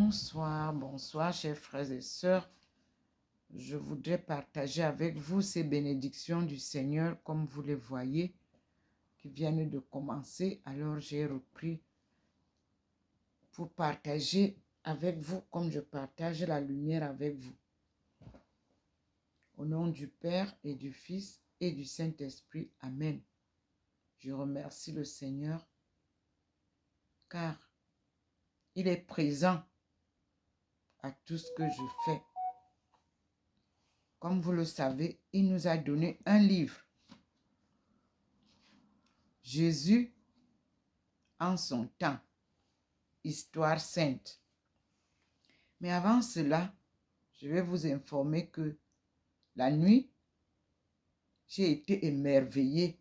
Bonsoir chers frères et sœurs. Je voudrais partager avec vous ces bénédictions du Seigneur comme vous les voyez qui viennent de commencer. Alors j'ai repris pour partager avec vous comme je partage la lumière avec vous. Au nom du Père et du Fils et du Saint-Esprit. Amen. Je remercie le Seigneur car il est présent à tout ce que je fais. Comme vous le savez, il nous a donné un livre. Jésus en son temps. Histoire sainte. Mais avant cela, je vais vous informer que la nuit, j'ai été émerveillée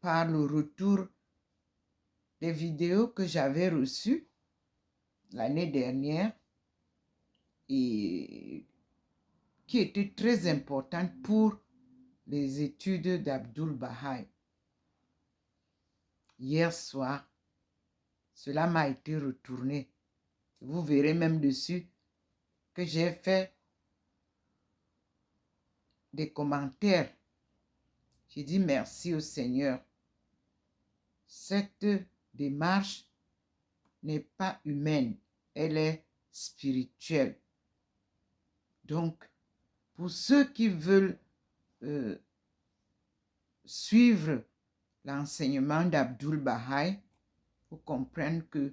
par le retour des vidéos que j'avais reçues l'année dernière et qui étaient très importantes pour les études d'Abdul Baha. Hier soir, cela m'a été retourné. Vous verrez même dessus que j'ai fait des commentaires. J'ai dit merci au Seigneur. Cette démarche n'est pas humaine, elle est spirituelle. Donc, pour ceux qui veulent suivre l'enseignement d'Abdul Baha, vous comprenez que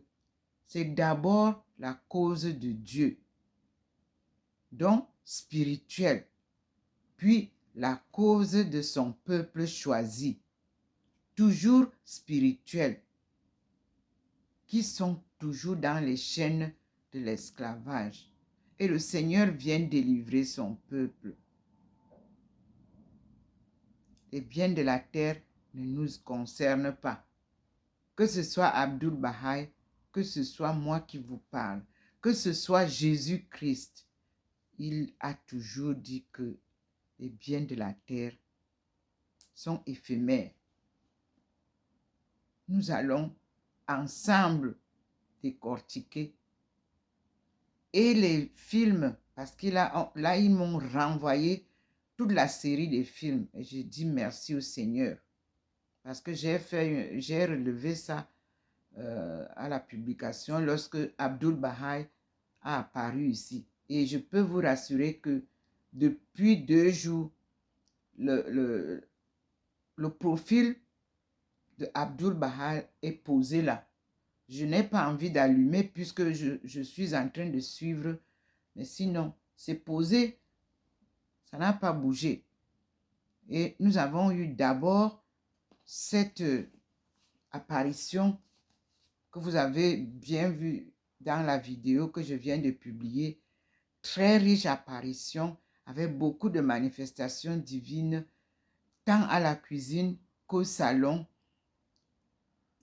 c'est d'abord la cause de Dieu, donc spirituelle, puis la cause de son peuple choisi, toujours spirituel, qui sont toujours dans les chaînes de l'esclavage. Et le Seigneur vient délivrer son peuple. Les biens de la terre ne nous concernent pas. Que ce soit Abdul Baha, que ce soit moi qui vous parle, que ce soit Jésus-Christ, il a toujours dit que les biens de la terre sont éphémères. Nous allons ensemble décortiquer. Et les films, parce que là, ils m'ont renvoyé toute la série des films. Et j'ai dit merci au Seigneur. Parce que j'ai relevé ça à la publication lorsque Abdul Baha a apparu ici. Et je peux vous rassurer que depuis 2 jours, le profil de Abdul Baha est posé là. Je n'ai pas envie d'allumer puisque je suis en train de suivre. Mais sinon, c'est posé. Ça n'a pas bougé. Et nous avons eu d'abord cette apparition que vous avez bien vue dans la vidéo que je viens de publier. Très riche apparition avec beaucoup de manifestations divines, tant à la cuisine qu'au salon.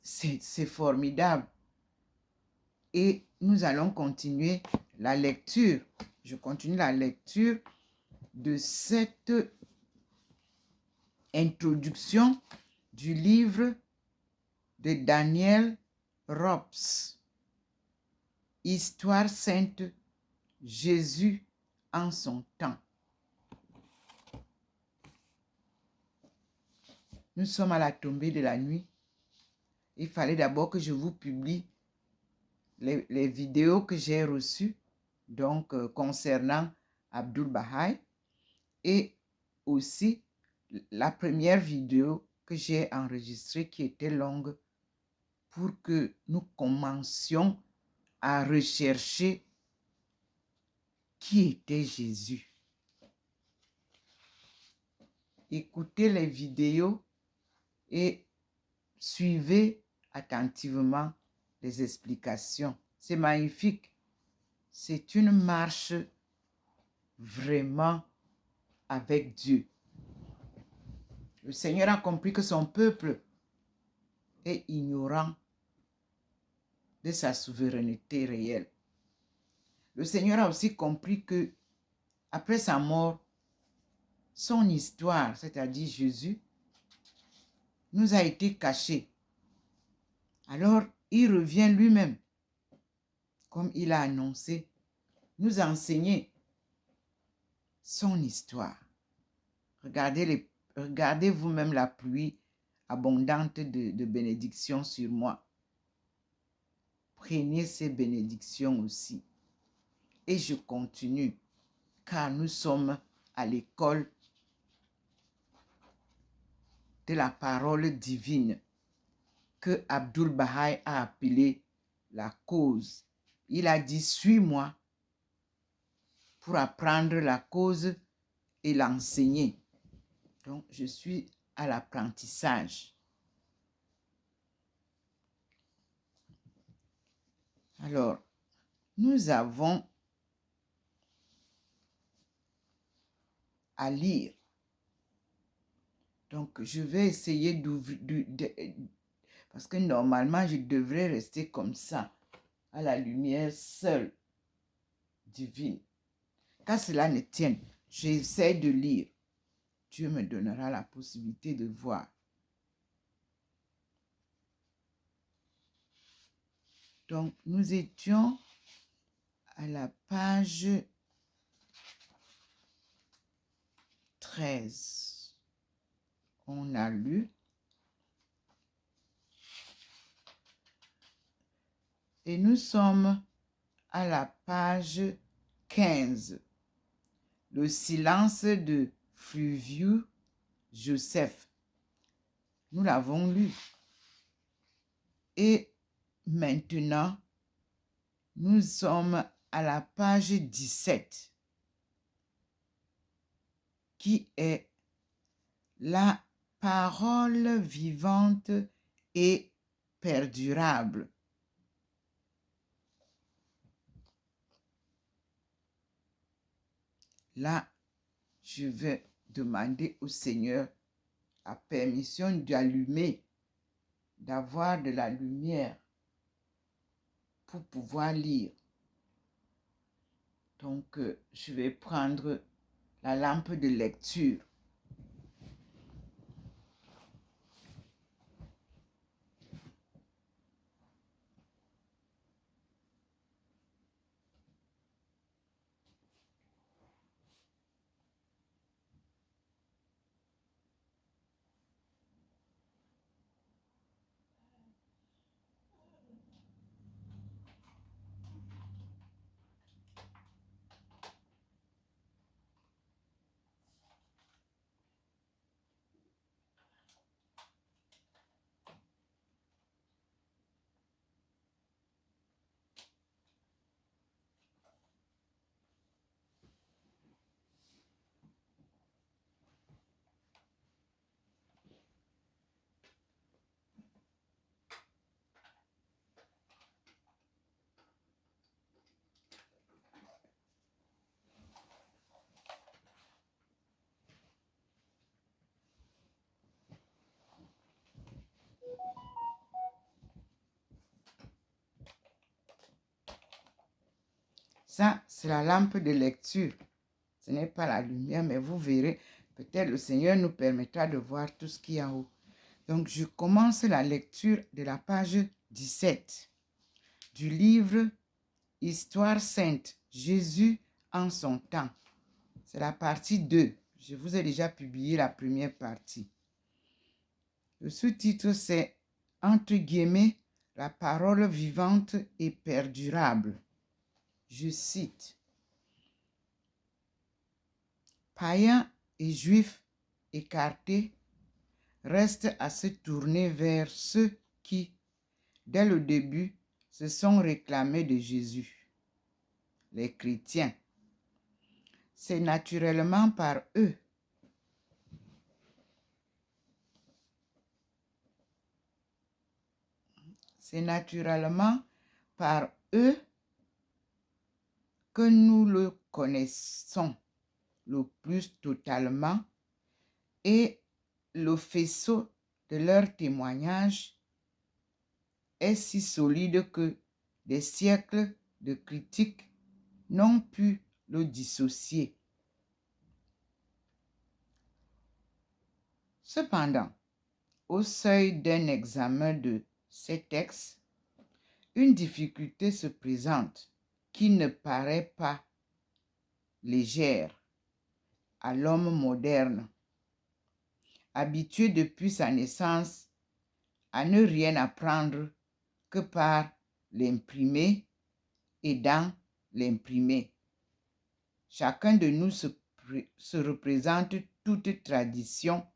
C'est formidable. Et nous allons continuer la lecture. Je continue la lecture de cette introduction du livre de Daniel Robs. Histoire sainte, Jésus en son temps. Nous sommes à la tombée de la nuit. Il fallait d'abord que je vous publie les vidéos que j'ai reçues, donc concernant Abdul Baha, et aussi la première vidéo que j'ai enregistrée qui était longue pour que nous commencions à rechercher qui était Jésus. Écoutez les vidéos et suivez attentivement les explications. C'est magnifique. C'est une marche vraiment avec Dieu. Le Seigneur a compris que son peuple est ignorant de sa souveraineté réelle. Le Seigneur a aussi compris que après sa mort, son histoire, c'est-à-dire Jésus, nous a été cachée. Alors, il revient lui-même comme il a annoncé, nous enseigner son histoire. Regardez vous-même la pluie abondante de bénédictions sur moi. Prenez ces bénédictions aussi. Et je continue, car nous sommes à l'école de la parole divine que Abdul Baha a appelée la cause. Il a dit, suis-moi pour apprendre la cause et l'enseigner. Donc, je suis à l'apprentissage. Alors, nous avons à lire. Donc, je vais essayer d'ouvrir, parce que normalement, je devrais rester comme ça, à la lumière seule, divine. Qu'à cela ne tienne, j'essaie de lire. Dieu me donnera la possibilité de voir. Donc, nous étions à la page 13. On a lu. Et nous sommes à la page 15. Le silence de Fluvius Joseph. Nous l'avons lu. Et maintenant, nous sommes à la page 17, qui est la parole vivante et perdurable. Là, je vais demander au Seigneur la permission d'allumer, d'avoir de la lumière pour pouvoir lire. Donc, je vais prendre la lampe de lecture. Ça, c'est la lampe de lecture. Ce n'est pas la lumière, mais vous verrez, peut-être le Seigneur nous permettra de voir tout ce qu'il y a en haut. Donc, je commence la lecture de la page 17 du livre Histoire sainte, Jésus en son temps. C'est la partie 2. Je vous ai déjà publié la première partie. Le sous-titre, c'est « Entre guillemets, la parole vivante et perdurable ». Je cite. Païens et juifs écartés restent à se tourner vers ceux qui, dès le début, se sont réclamés de Jésus, les chrétiens. C'est naturellement par eux que nous le connaissons le plus totalement et le faisceau de leur témoignage est si solide que des siècles de critiques n'ont pu le dissocier. Cependant, au seuil d'un examen de ces textes, une difficulté se présente. qui ne paraît pas légère à l'homme moderne, habitué depuis sa naissance à ne rien apprendre que par l'imprimé et dans l'imprimé. Chacun de nous se représente toute tradition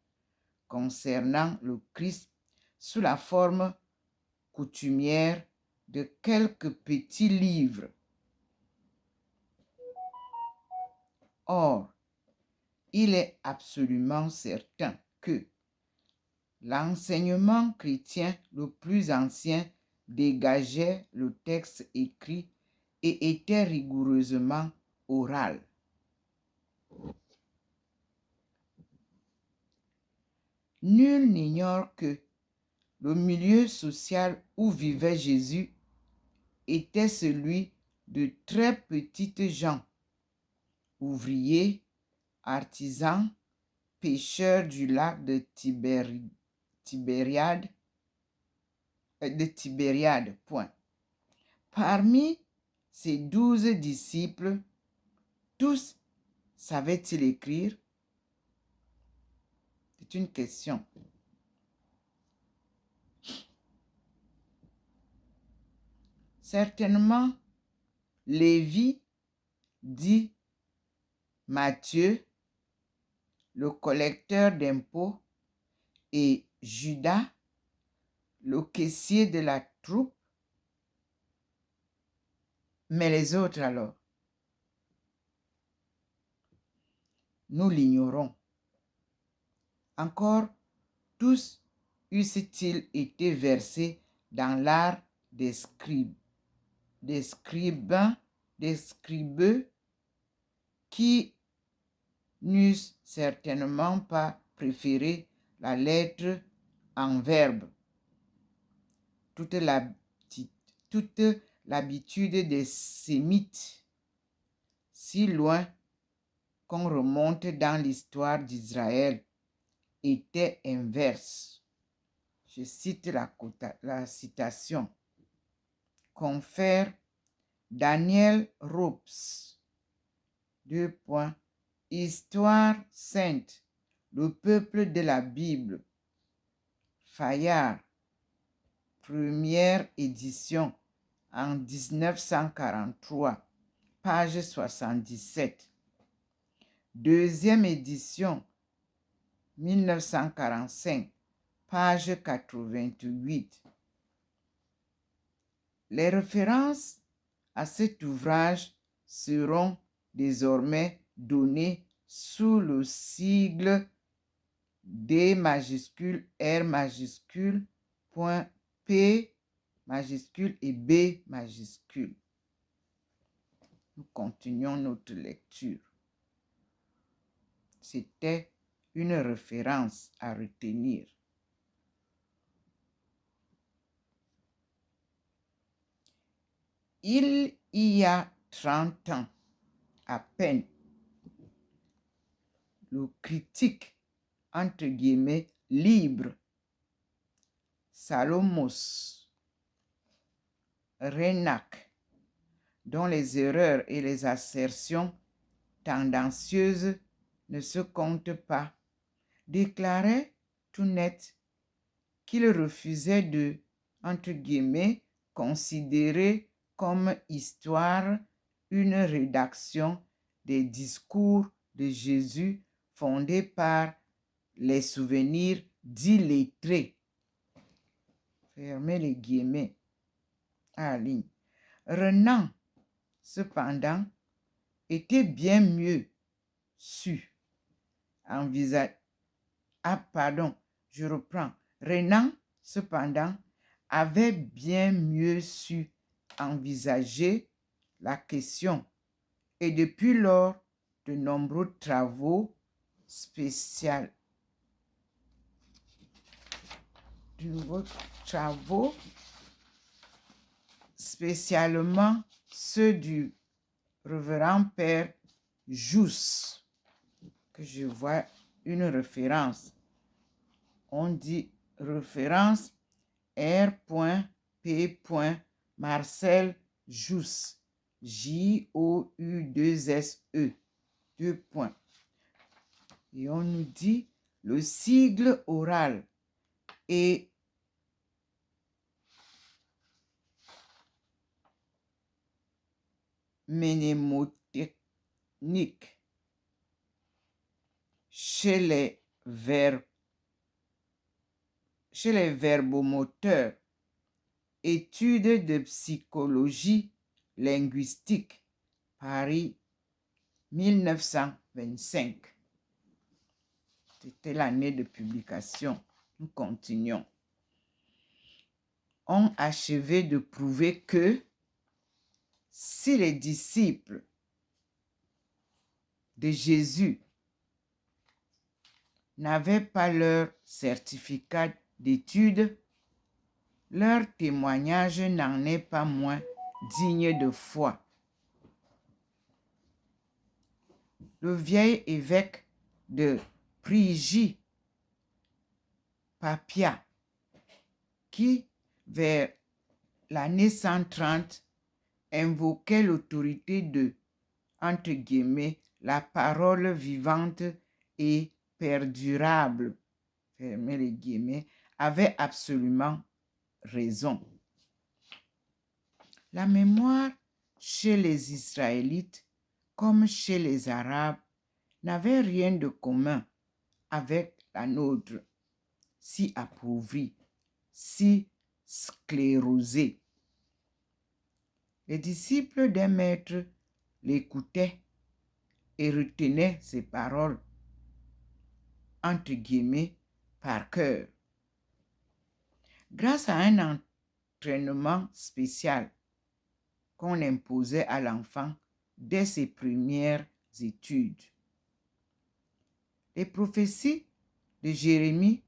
concernant le Christ sous la forme coutumière de quelques petits livres. Or, il est absolument certain que l'enseignement chrétien le plus ancien dégageait le texte écrit et était rigoureusement oral. Nul n'ignore que le milieu social où vivait Jésus était celui de très petites gens, ouvriers, artisans, pêcheurs du lac de Tibériade. Point. Parmi ces 12 disciples, tous savaient-ils écrire? C'est une question. Certainement, Lévi, dit Matthieu, le collecteur d'impôts, et Judas, le caissier de la troupe. Mais les autres alors? Nous l'ignorons. Encore, tous eussent-ils été versés dans l'art des scribes, qui n'eussent certainement pas préféré la lettre en verbe. Toute l'habitude des Sémites, si loin qu'on remonte dans l'histoire d'Israël, était inverse. Je cite la citation. Confère Daniel Ropes. Histoire sainte, le peuple de la Bible. Fayard, première édition en 1943, page 77. Deuxième édition, 1945, page 88. Les références à cet ouvrage seront désormais données sous le sigle D majuscule, R majuscule, point P majuscule et B majuscule. Nous continuons notre lecture. C'était une référence à retenir. Il y a 30 ans, à peine, le critique, entre guillemets, libre, Salomos Reinach, dont les erreurs et les assertions tendancieuses ne se comptent pas, déclarait tout net qu'il refusait de, entre guillemets, considérer comme histoire une rédaction des discours de Jésus fondée par les souvenirs d'illettrés. Fermez les guillemets à la ligne. Renan, cependant, était bien mieux su. Renan, cependant, avait bien mieux su envisager la question et depuis lors, de nombreux travaux spécialement ceux du révérend père Jousse, que je vois une référence. On dit référence R.P. Marcel Jousse, J-O-U-2-S-E. Deux points. Et on nous dit le sigle oral est mnémotechnique chez les verbomoteurs. Études de psychologie linguistique, Paris 1925. C'était l'année de publication. Nous continuons. Ont achevé de prouver que si les disciples de Jésus n'avaient pas leur certificat d'études, leur témoignage n'en est pas moins digne de foi. Le vieil évêque de Phrygie, Papia, qui, vers l'année 130, invoquait l'autorité de, entre guillemets, la parole vivante et perdurable, fermez les guillemets, avait absolument raison. La mémoire chez les Israélites comme chez les Arabes n'avait rien de commun avec la nôtre, si appauvrie, si sclérosée. Les disciples d'un maître l'écoutaient et retenaient ses paroles, entre guillemets, par cœur. Grâce à un entraînement spécial qu'on imposait à l'enfant dès ses premières études. Les prophéties de Jérémie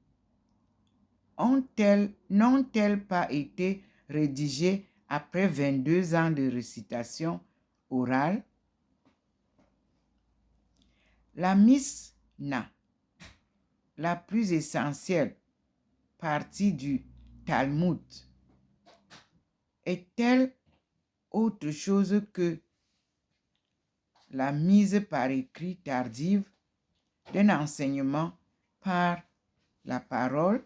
n'ont-elles pas été rédigées après 22 ans de récitation orale? La Mishnah, la plus essentielle partie du Talmud, est-elle autre chose que la mise par écrit tardive d'un enseignement par la parole?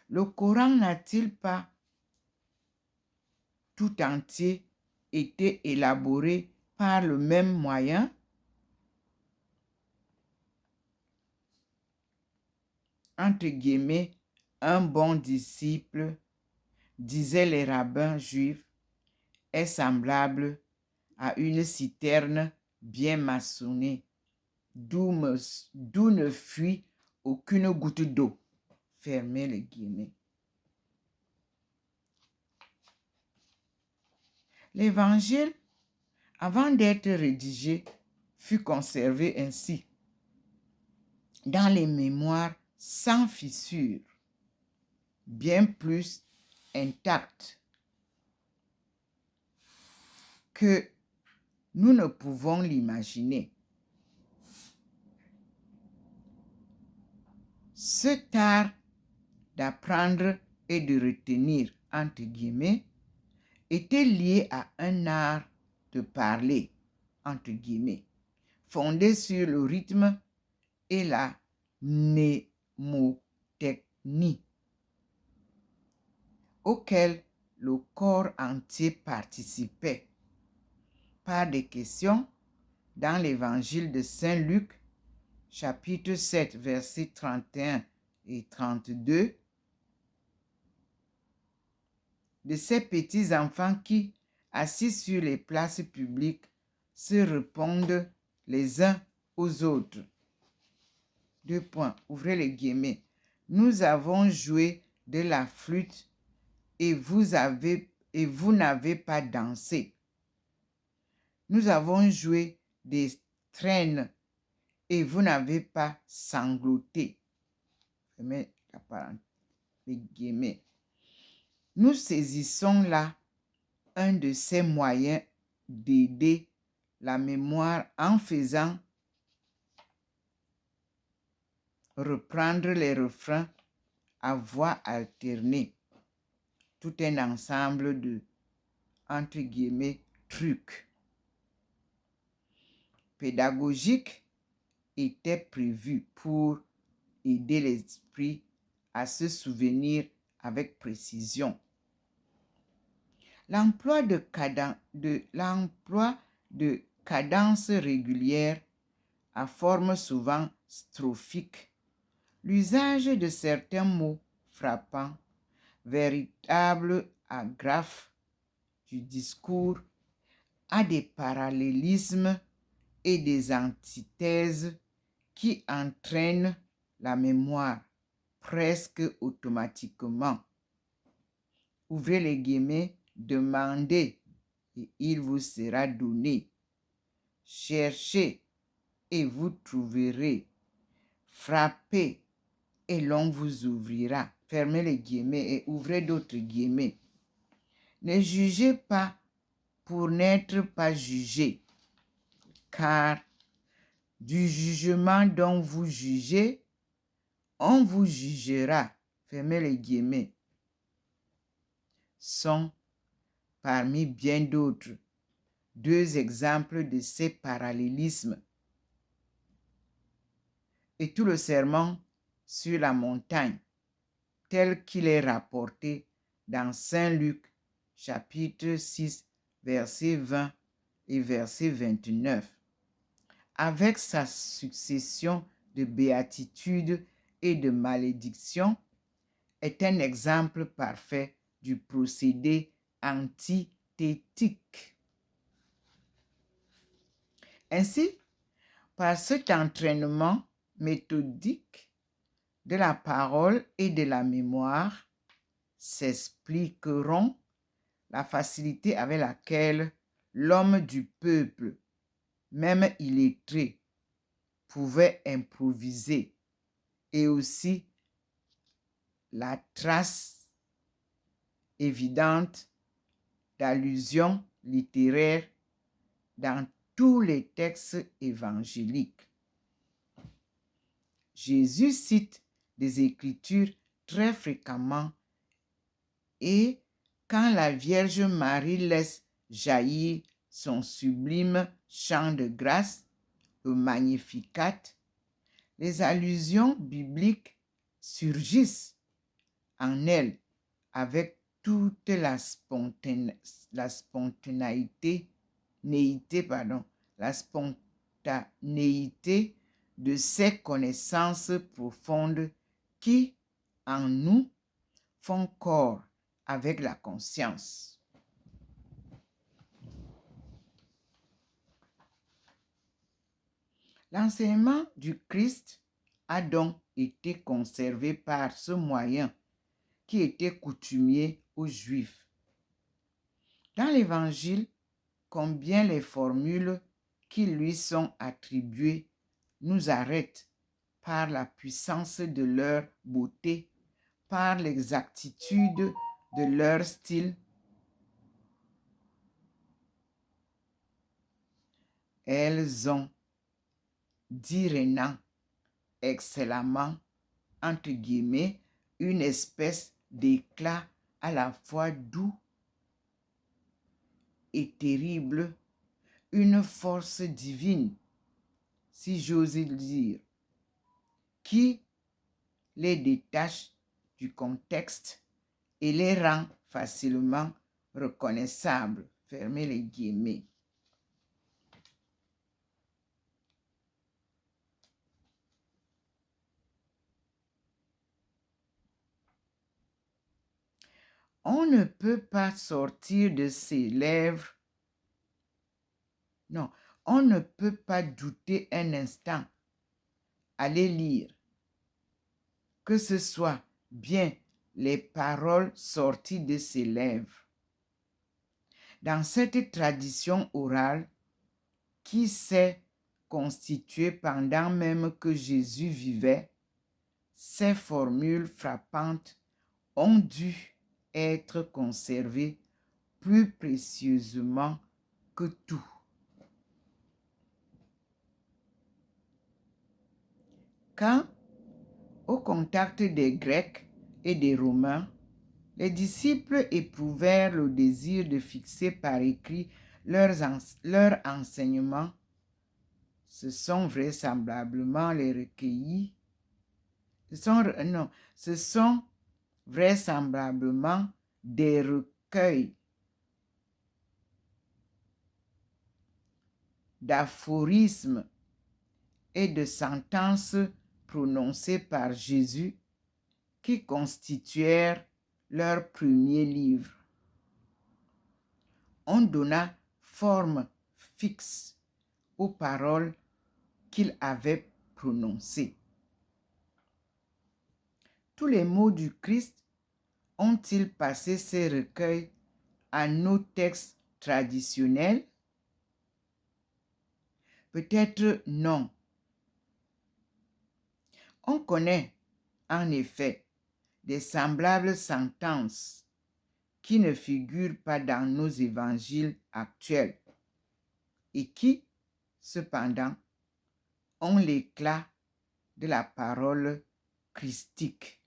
Le Coran n'a-t-il pas tout entier été élaboré par le même moyen? Entre guillemets, un bon disciple, disaient les rabbins juifs, est semblable à une citerne bien maçonnée, d'où ne fuit aucune goutte d'eau. Fermez les guillemets. L'évangile, avant d'être rédigé, fut conservé ainsi, dans les mémoires sans fissure, bien plus intact que nous ne pouvons l'imaginer. Ce art d'apprendre et de retenir, entre guillemets, était lié à un art de parler, entre guillemets, fondé sur le rythme et la mnémotechnie, auquel le corps entier participait par des questions dans l'évangile de Saint Luc, chapitre 7, versets 31 et 32, de ces petits enfants qui, assis sur les places publiques, se répondent les uns aux autres. Deux points, ouvrez les guillemets. Nous avons joué de la flûte et vous n'avez pas dansé. Nous avons joué des traînes et vous n'avez pas sangloté. Fermez la parenthèse, les guillemets. Nous saisissons là un de ces moyens d'aider la mémoire en faisant reprendre les refrains à voix alternée, tout un ensemble de entre guillemets, truc pédagogique était prévu pour aider l'esprit à se souvenir avec précision. L'emploi de cadence régulière à forme souvent strophique, l'usage de certains mots frappants, véritables agrafes du discours, a des parallélismes et des antithèses qui entraînent la mémoire presque automatiquement. Ouvrez les guillemets, demandez et il vous sera donné. Cherchez et vous trouverez. Frappez et l'on vous ouvrira. Fermez les guillemets et ouvrez d'autres guillemets. Ne jugez pas pour n'être pas jugé, car du jugement dont vous jugez, on vous jugera. Fermez les guillemets. Sont, parmi bien d'autres, deux exemples de ces parallélismes. Et tout le sermon sur la montagne, tel qu'il est rapporté dans Saint Luc, chapitre 6, verset 20 et verset 29, avec sa succession de béatitudes et de malédictions, est un exemple parfait du procédé antithétique. Ainsi, par cet entraînement méthodique de la parole et de la mémoire, s'expliqueront la facilité avec laquelle l'homme du peuple, même illettré, pouvait improviser, et aussi la trace évidente d'allusions littéraires dans tous les textes évangéliques. Jésus cite des Écritures très fréquemment et quand la Vierge Marie laisse jaillir son sublime chant de grâce, le Magnificat, les allusions bibliques surgissent en elle avec toute la spontanéité de ces connaissances profondes qui, en nous, font corps avec la conscience. L'enseignement du Christ a donc été conservé par ce moyen qui était coutumier aux Juifs. Dans l'Évangile, combien les formules qui lui sont attribuées nous arrêtent par la puissance de leur beauté, par l'exactitude de leur style. Elles ont, dit Renan, excellemment, entre guillemets, une espèce d'éclat à la fois doux et terrible, une force divine, si j'ose le dire, qui les détache du contexte et les rend facilement reconnaissables. Fermez les guillemets. On ne peut pas sortir de ses lèvres. Non, on ne peut pas douter un instant à les lire, que ce soit bien les paroles sorties de ses lèvres. Dans cette tradition orale qui s'est constituée pendant même que Jésus vivait, ces formules frappantes ont dû être conservées plus précieusement que tout. Quand, au contact des Grecs et des Romains, Les disciples éprouvèrent le désir de fixer par écrit leur enseignement. Ce sont vraisemblablement les recueillis. Ce sont vraisemblablement des recueils d'aphorismes et de sentences prononcées par Jésus qui constituèrent leur premier livre. On donna forme fixe aux paroles qu'il avait prononcées. Tous les mots du Christ ont-ils passé ces recueils à nos textes traditionnels? Peut-être non. On connaît, en effet, des semblables sentences qui ne figurent pas dans nos évangiles actuels et qui, cependant, ont l'éclat de la parole christique.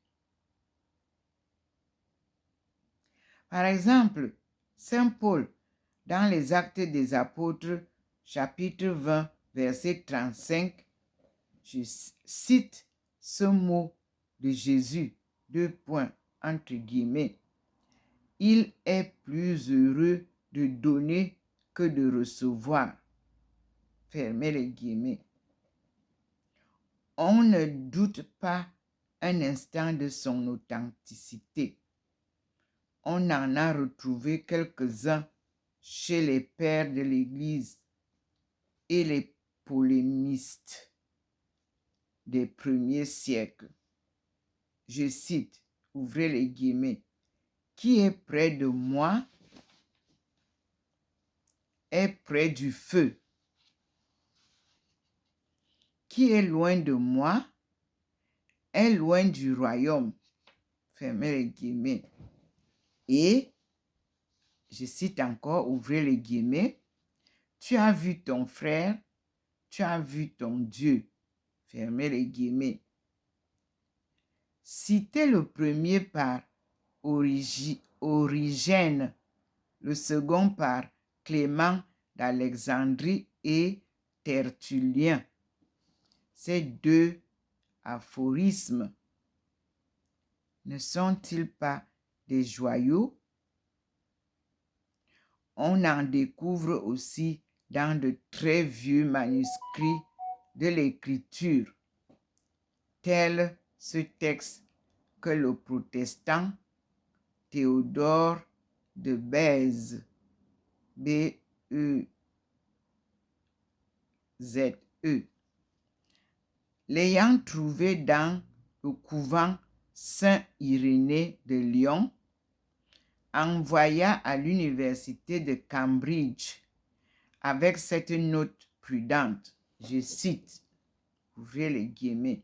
Par exemple, Saint Paul, dans les Actes des Apôtres, chapitre 20, verset 35, je cite ce mot de Jésus, entre guillemets. Il est plus heureux de donner que de recevoir. Fermez les guillemets. On ne doute pas un instant de son authenticité. On en a retrouvé quelques-uns chez les pères de l'Église et les polémistes des premiers siècles. Je cite, ouvrez les guillemets, « Qui est près de moi est près du feu. Qui est loin de moi est loin du royaume. » Fermez les guillemets. Et, je cite encore, ouvrez les guillemets, « Tu as vu ton frère, tu as vu ton Dieu. » Fermez les guillemets. Cité le premier par Origène, le second par Clément d'Alexandrie et Tertullien. Ces deux aphorismes ne sont-ils pas des joyaux? On en découvre aussi dans de très vieux manuscrits de l'écriture, tel ce texte que le protestant Théodore de Bèze, B-E-Z-E, l'ayant trouvé dans le couvent Saint-Irénée de Lyon, envoya à l'université de Cambridge avec cette note prudente, je cite, ouvrez les guillemets,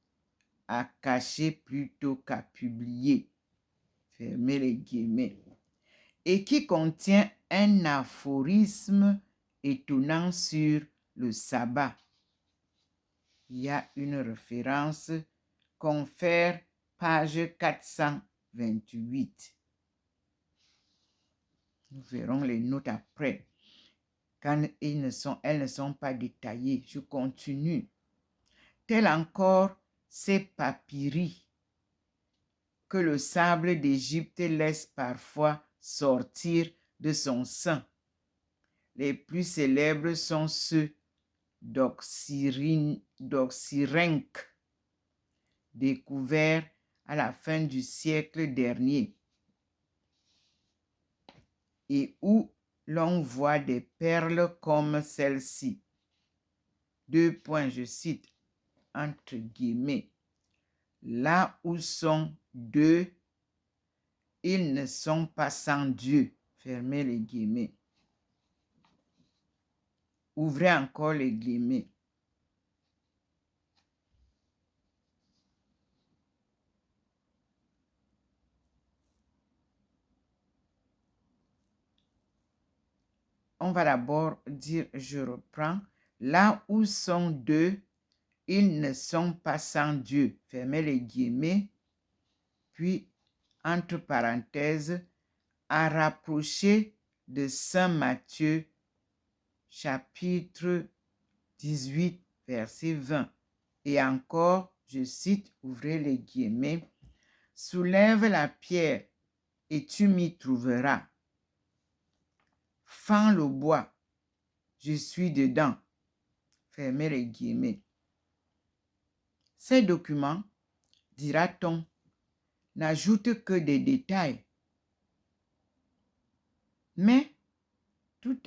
« à cacher plutôt qu'à publier », fermez les guillemets, et qui contient un aphorisme étonnant sur le sabbat. Il y a une référence, Confère, page 428. Nous verrons les notes après, quand elles ne sont pas détaillées. Je continue. Tel encore ces papyri que le sable d'Égypte laisse parfois sortir de son sein. Les plus célèbres sont ceux d'Oxyrhynque, découverts à la fin du siècle dernier, et où l'on voit des perles comme celle-ci. Je cite, entre guillemets, « Là où sont deux, ils ne sont pas sans Dieu. » Fermez les guillemets. Ouvrez encore les guillemets. On va d'abord dire, je reprends, « Là où sont deux, ils ne sont pas sans Dieu. » Fermez les guillemets. Puis, entre parenthèses, à rapprocher de Saint Matthieu, chapitre 18, verset 20. Et encore, je cite, ouvrez les guillemets, « Soulève la pierre et tu m'y trouveras. Fends le bois, je suis dedans. » Fermez les guillemets. Ces documents, dira-t-on, n'ajoutent que des détails. Mais tout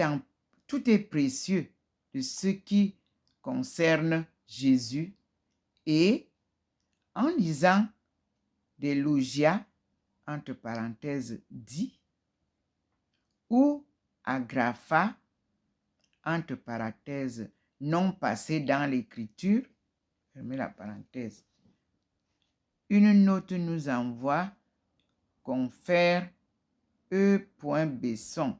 est précieux de ce qui concerne Jésus et en lisant des logia, entre parenthèses, dit, ou agrapha, entre parenthèses, non passé dans l'écriture, fermez la parenthèse. Une note nous envoie confère E. Besson,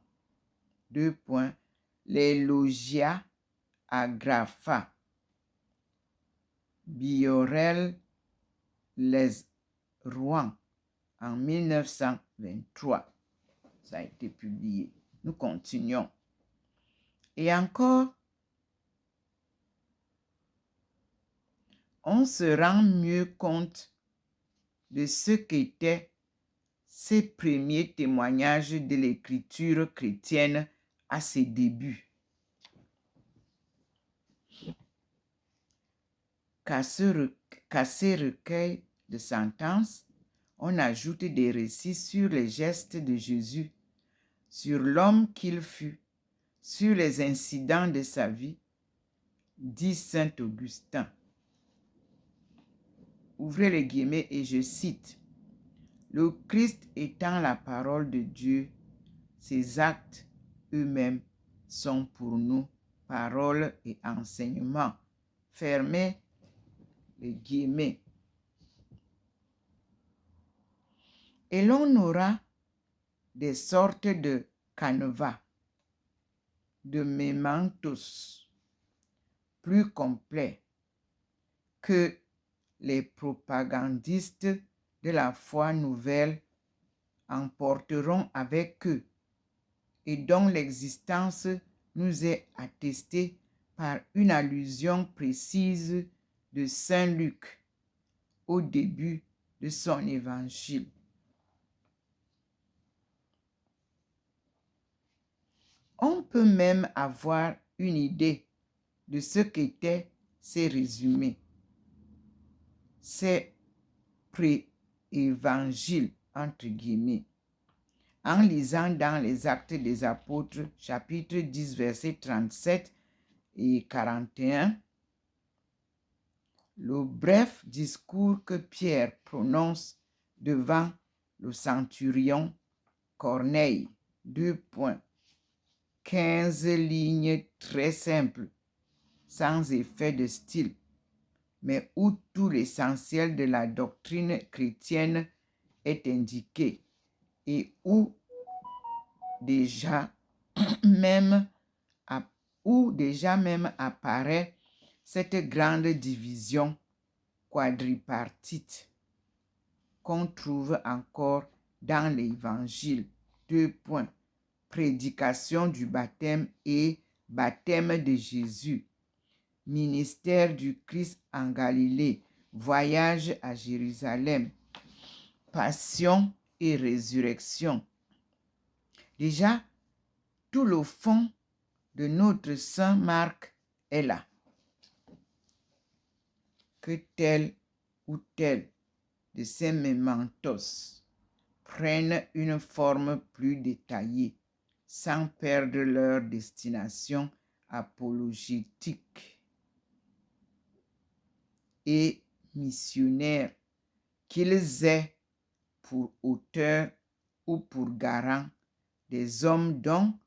les logia agrapha, Biorel les Rouen, en 1923. Ça a été publié. Nous continuons. Et encore, on se rend mieux compte de ce qu'étaient ces premiers témoignages de l'écriture chrétienne à ses débuts. Qu'à ces recueils de sentences, on ajoute des récits sur les gestes de Jésus, sur l'homme qu'il fut, sur les incidents de sa vie, dit saint Augustin. Ouvrez les guillemets et je cite, « Le Christ étant la parole de Dieu, ses actes eux-mêmes sont pour nous parole et enseignement. » Fermez les guillemets. Et l'on aura des sortes de canevas, de mementos plus complets que les propagandistes de la foi nouvelle emporteront avec eux et dont l'existence nous est attestée par une allusion précise de saint Luc au début de son évangile. On peut même avoir une idée de ce qu'étaient ces résumés, ces pré-évangiles, entre guillemets, en lisant dans les Actes des Apôtres, chapitre 10, versets 37 et 41, le bref discours que Pierre prononce devant le centurion Corneille, 15 lignes très simples, sans effet de style, mais où tout l'essentiel de la doctrine chrétienne est indiqué et où déjà même apparaît cette grande division quadripartite qu'on trouve encore dans l'Évangile. Prédication du baptême et baptême de Jésus. Ministère du Christ en Galilée. Voyage à Jérusalem. Passion et résurrection. Déjà, tout le fond de notre Saint Marc est là. Que tel ou tel de ces mementos prennent une forme plus détaillée, sans perdre leur destination apologétique et missionnaire, qu'ils aient pour auteur ou pour garant des hommes dont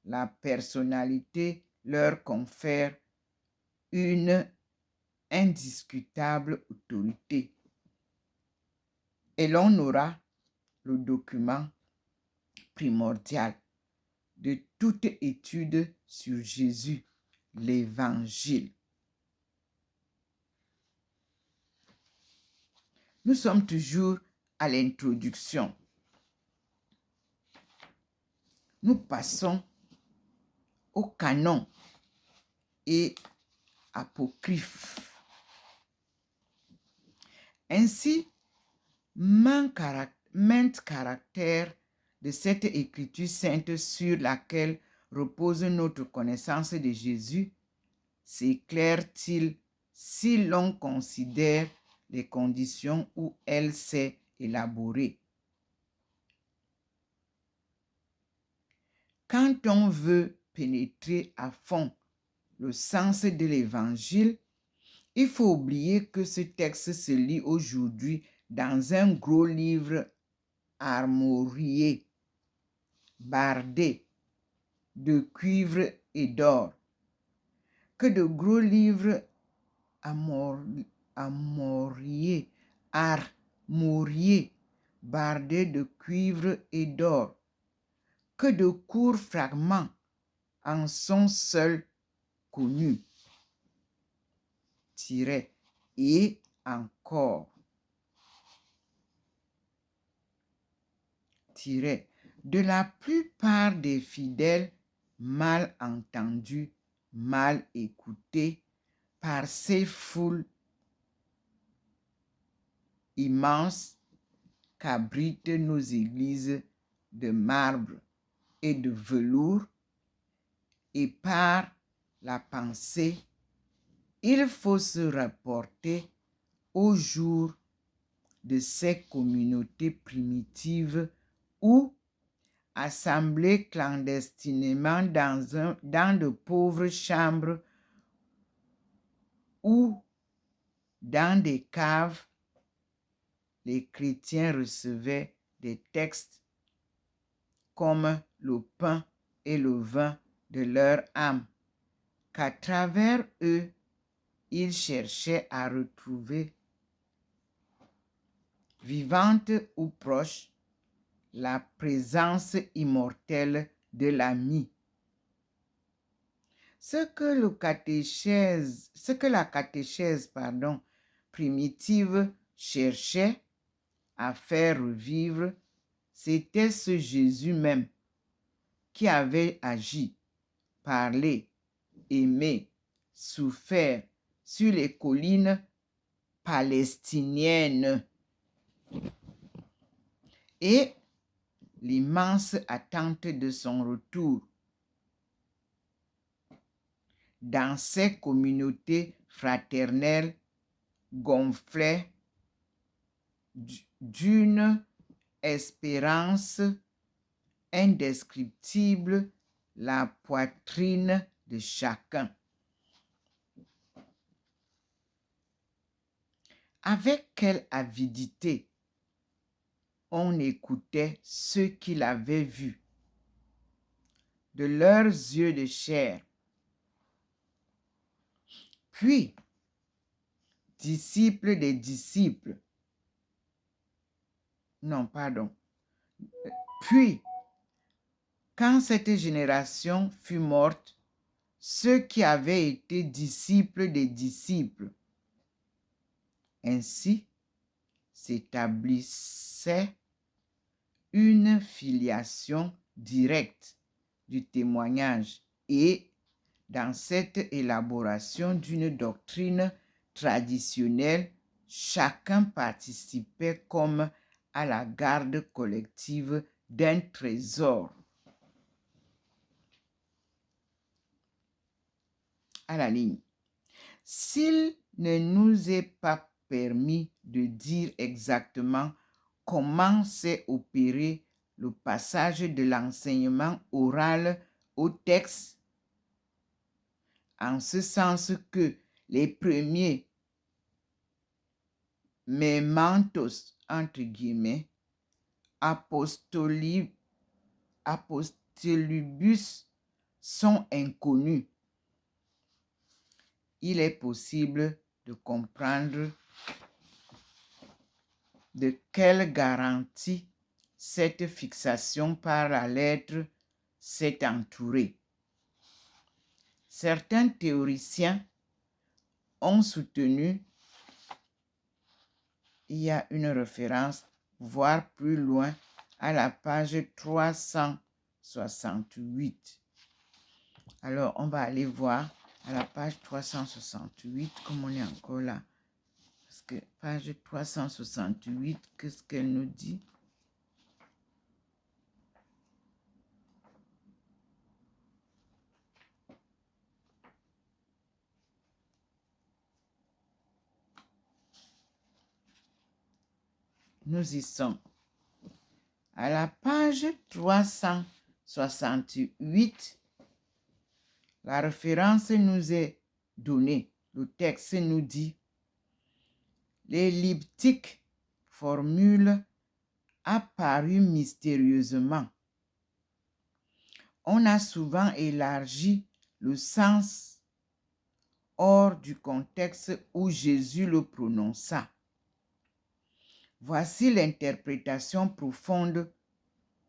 la personnalité leur confère une indiscutable autorité. Et l'on aura le document primordial de toute étude sur Jésus, l'Évangile. Nous sommes toujours à l'introduction. Nous passons au canon et apocryphe. Ainsi, maintes caractères de cette écriture sainte sur laquelle repose notre connaissance de Jésus s'éclairent-ils si l'on considère les conditions où elle s'est élaborée. Quand on veut pénétrer à fond le sens de l'Évangile, il faut oublier que ce texte se lit aujourd'hui dans un gros livre armorié, bardé de cuivre et d'or, que de gros livres armoriés, bardés de cuivre et d'or, que de courts fragments en sont seuls connus. Et encore. De la plupart des fidèles mal entendus, mal écoutés par ces foules immenses qu'abritent nos églises de marbre et de velours, et par la pensée, il faut se rapporter au jour de ces communautés primitives ou assemblées clandestinement dans de pauvres chambres ou dans des caves, les chrétiens recevaient des textes comme le pain et le vin de leur âme, qu'à travers eux, ils cherchaient à retrouver, vivante ou proche, la présence immortelle de l'ami. Ce que la catéchèse primitive cherchait à faire revivre, c'était ce Jésus même qui avait agi, parlé, aimé, souffert sur les collines palestiniennes. Et l'immense attente de son retour dans ces communautés fraternelles gonflait d'une espérance indescriptible la poitrine de chacun. Avec quelle avidité on écoutait ceux qu'il avait vus, de leurs yeux de chair. Puis, disciples des disciples. Puis, quand cette génération fut morte, ceux qui avaient été disciples des disciples. Ainsi s'établissait une filiation directe du témoignage et dans cette élaboration d'une doctrine traditionnelle, chacun participait comme à la garde collective d'un trésor. À la ligne. S'il ne nous est pas permis de dire exactement comment s'est opéré le passage de l'enseignement oral au texte, en ce sens que les premiers mementos, entre guillemets, apostolibus sont inconnus, il est possible de comprendre de quelle garantie cette fixation par la lettre s'est entourée. Certains théoriciens ont soutenu, il y a une référence voir plus loin à la page 368. Alors, on va aller voir à la page 368, comme on est encore là. Parce que page 368, qu'est-ce qu'elle nous dit? Nous y sommes. À la page 368, la référence nous est donnée. Le texte nous dit: l'elliptique formule apparue mystérieusement. On a souvent élargi le sens hors du contexte où Jésus le prononça. Voici l'interprétation profonde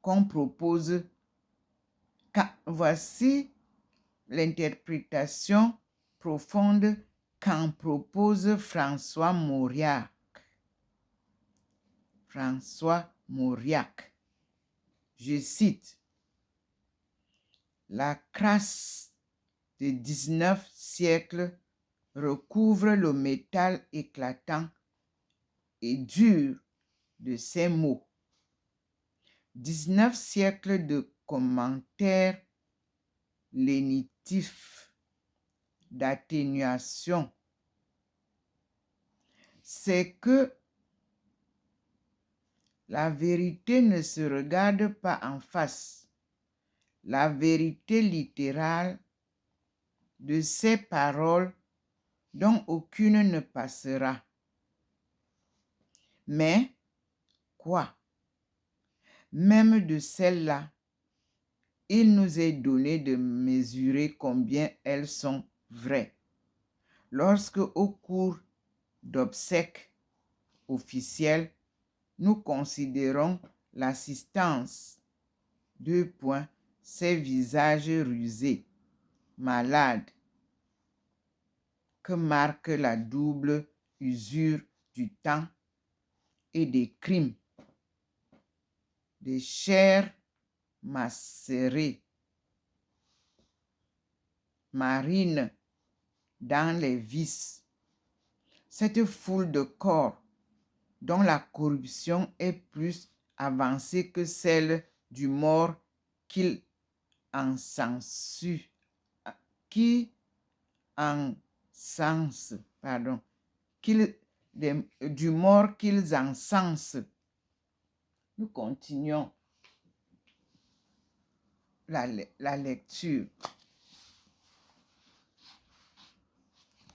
qu'on propose. Voici l'interprétation profonde qu'en propose François Mauriac. François Mauriac. Je cite: la crasse du 19e siècle recouvre le métal éclatant et dur de ces mots. 19 siècles de commentaires lénitifs, d'atténuation. C'est que la vérité ne se regarde pas en face. La vérité littérale de ces paroles dont aucune ne passera. Mais, quoi? Même de celles-là, il nous est donné de mesurer combien elles sont vraies. Lorsque, au cours d'obsèques officielles, nous considérons l'assistance, ces visages rusés, malades, que marque la double usure du temps et des crimes, des chairs macérées, marines dans les vices. Cette foule de corps dont la corruption est plus avancée que celle du mort qu'il encense, du mort qu'ils encensent. Nous continuons la lecture.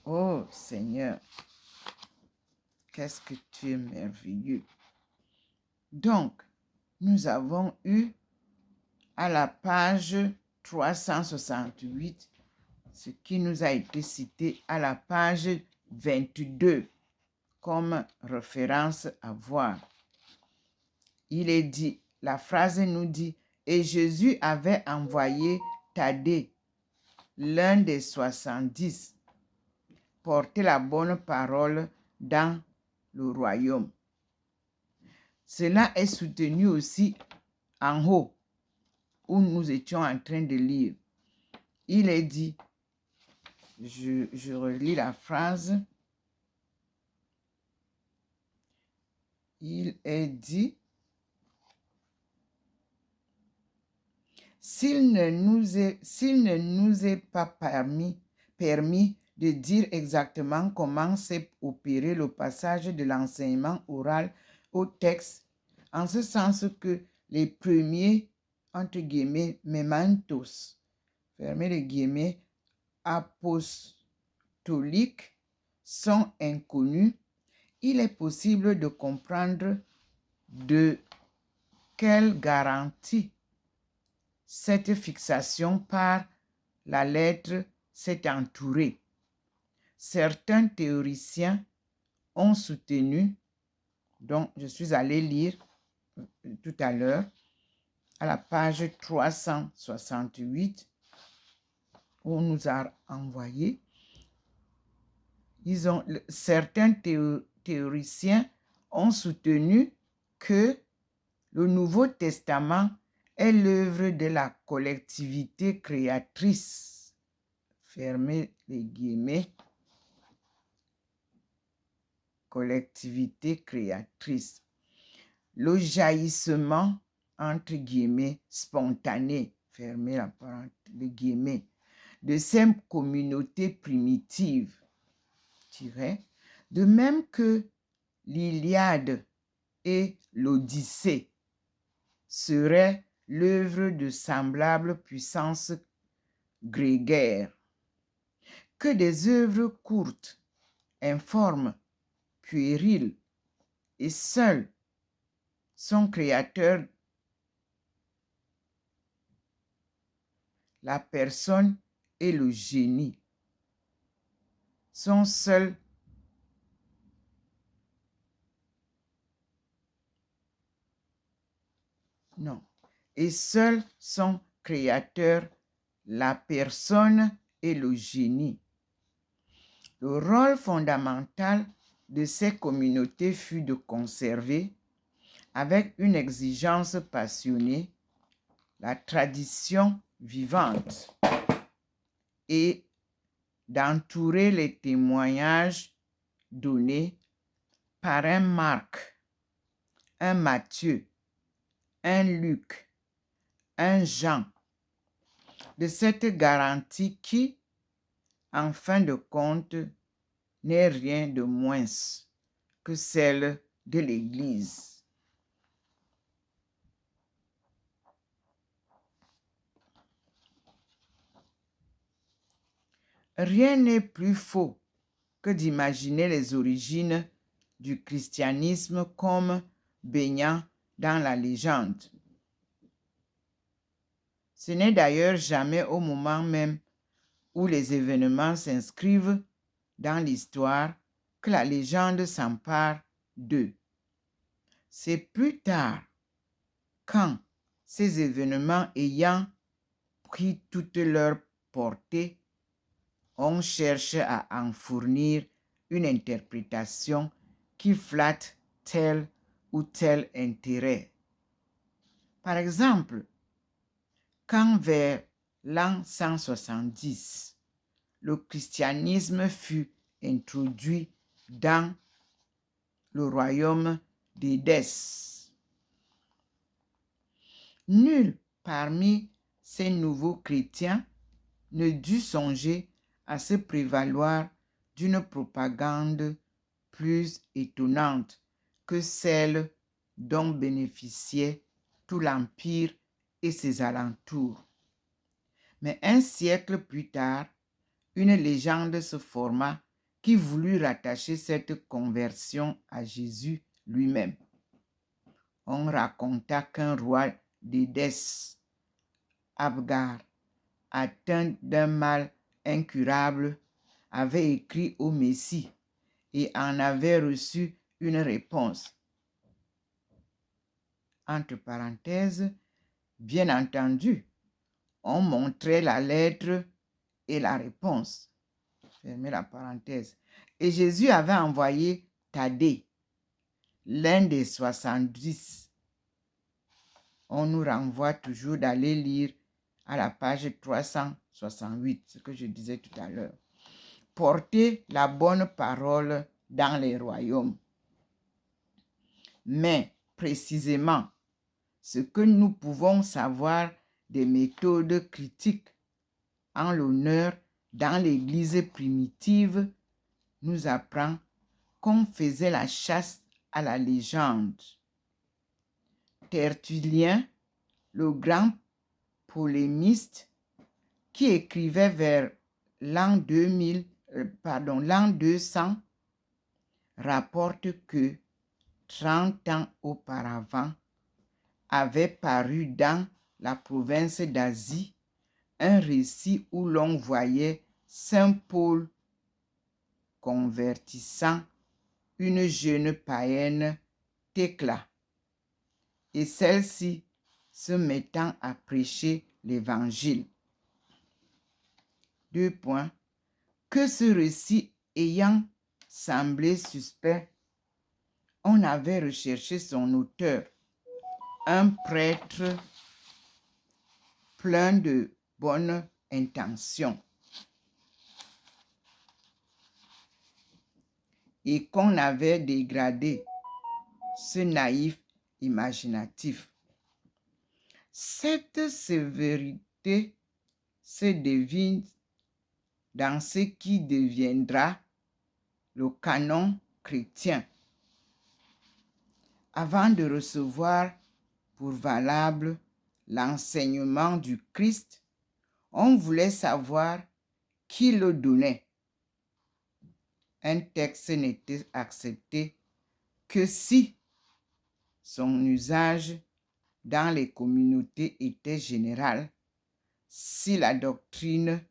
Oh Seigneur, qu'est-ce que tu es merveilleux. Donc, nous avons eu à la page 368 ce qui nous a été cité à la page 22 comme référence à voir. Il est dit, la phrase nous dit: et Jésus avait envoyé Thaddée, l'un des 70, porter la bonne parole dans le royaume. Cela est soutenu aussi en haut, où nous étions en train de lire. Il est dit, je relis la phrase. Il est dit: s'il ne nous est pas permis de dire exactement comment s'est opéré le passage de l'enseignement oral au texte, en ce sens que les premiers, entre guillemets, mementos, fermez les guillemets, apostoliques sont inconnus, il est possible de comprendre de quelle garantie cette fixation par la lettre s'est entourée. Certains théoriciens ont soutenu, donc je suis allé lire tout à l'heure, à la page 368, où on nous a envoyé, certains théoriciens ont soutenu que le Nouveau Testament est l'œuvre de la collectivité créatrice, fermez les guillemets, collectivité créatrice, le jaillissement, entre guillemets, spontané, fermez les guillemets, de ces communautés primitives, de même que l'Iliade et l'Odyssée seraient l'œuvre de semblables puissances grégaires, que des œuvres courtes, informes, puériles et seules sont créateurs, la personne et le génie sont seuls non, et seuls sont créateurs la personne et le génie. Le rôle fondamental de ces communautés fut de conserver, avec une exigence passionnée, la tradition vivante et d'entourer les témoignages donnés par un Marc, un Matthieu, un Luc, un Jean, de cette garantie qui, en fin de compte, n'est rien de moins que celle de l'Église. Rien n'est plus faux que d'imaginer les origines du christianisme comme baignant dans la légende. Ce n'est d'ailleurs jamais au moment même où les événements s'inscrivent dans l'histoire que la légende s'empare d'eux. C'est plus tard, quand ces événements ayant pris toute leur portée, on cherche à en fournir une interprétation qui flatte tel ou tel intérêt. Par exemple, quand vers l'an 170, le christianisme fut introduit dans le royaume d'Édesse, nul parmi ces nouveaux chrétiens ne dut songer à se prévaloir d'une propagande plus étonnante que celle dont bénéficiait tout l'Empire et ses alentours. Mais un siècle plus tard, une légende se forma qui voulut rattacher cette conversion à Jésus lui-même. On raconta qu'un roi d'Édesse, Abgar, atteint d'un mal incurable, avait écrit au Messie et en avait reçu une réponse. Entre parenthèses, bien entendu, on montrait la lettre et la réponse. Fermez la parenthèse. Et Jésus avait envoyé Thaddée, l'un des 70. On nous renvoie toujours d'aller lire à la page 368, ce que je disais tout à l'heure. Porter la bonne parole dans les royaumes. Mais précisément, ce que nous pouvons savoir des méthodes critiques en l'honneur dans l'Église primitive nous apprend qu'on faisait la chasse à la légende. Tertullien, le grand polémiste qui écrivait vers l'an 200, rapporte que 30 ans auparavant avait paru dans la province d'Asie un récit où l'on voyait saint Paul convertissant une jeune païenne, Thécla, et celle-ci se mettant à prêcher l'évangile. Que ce récit ayant semblé suspect, on avait recherché son auteur, un prêtre plein de bonnes intentions, et qu'on avait dégradé ce naïf imaginatif. Cette sévérité se devine dans ce qui deviendra le canon chrétien. Avant de recevoir pour valable l'enseignement du Christ, on voulait savoir qui le donnait. Un texte n'était accepté que si son usage dans les communautés était général, si la doctrine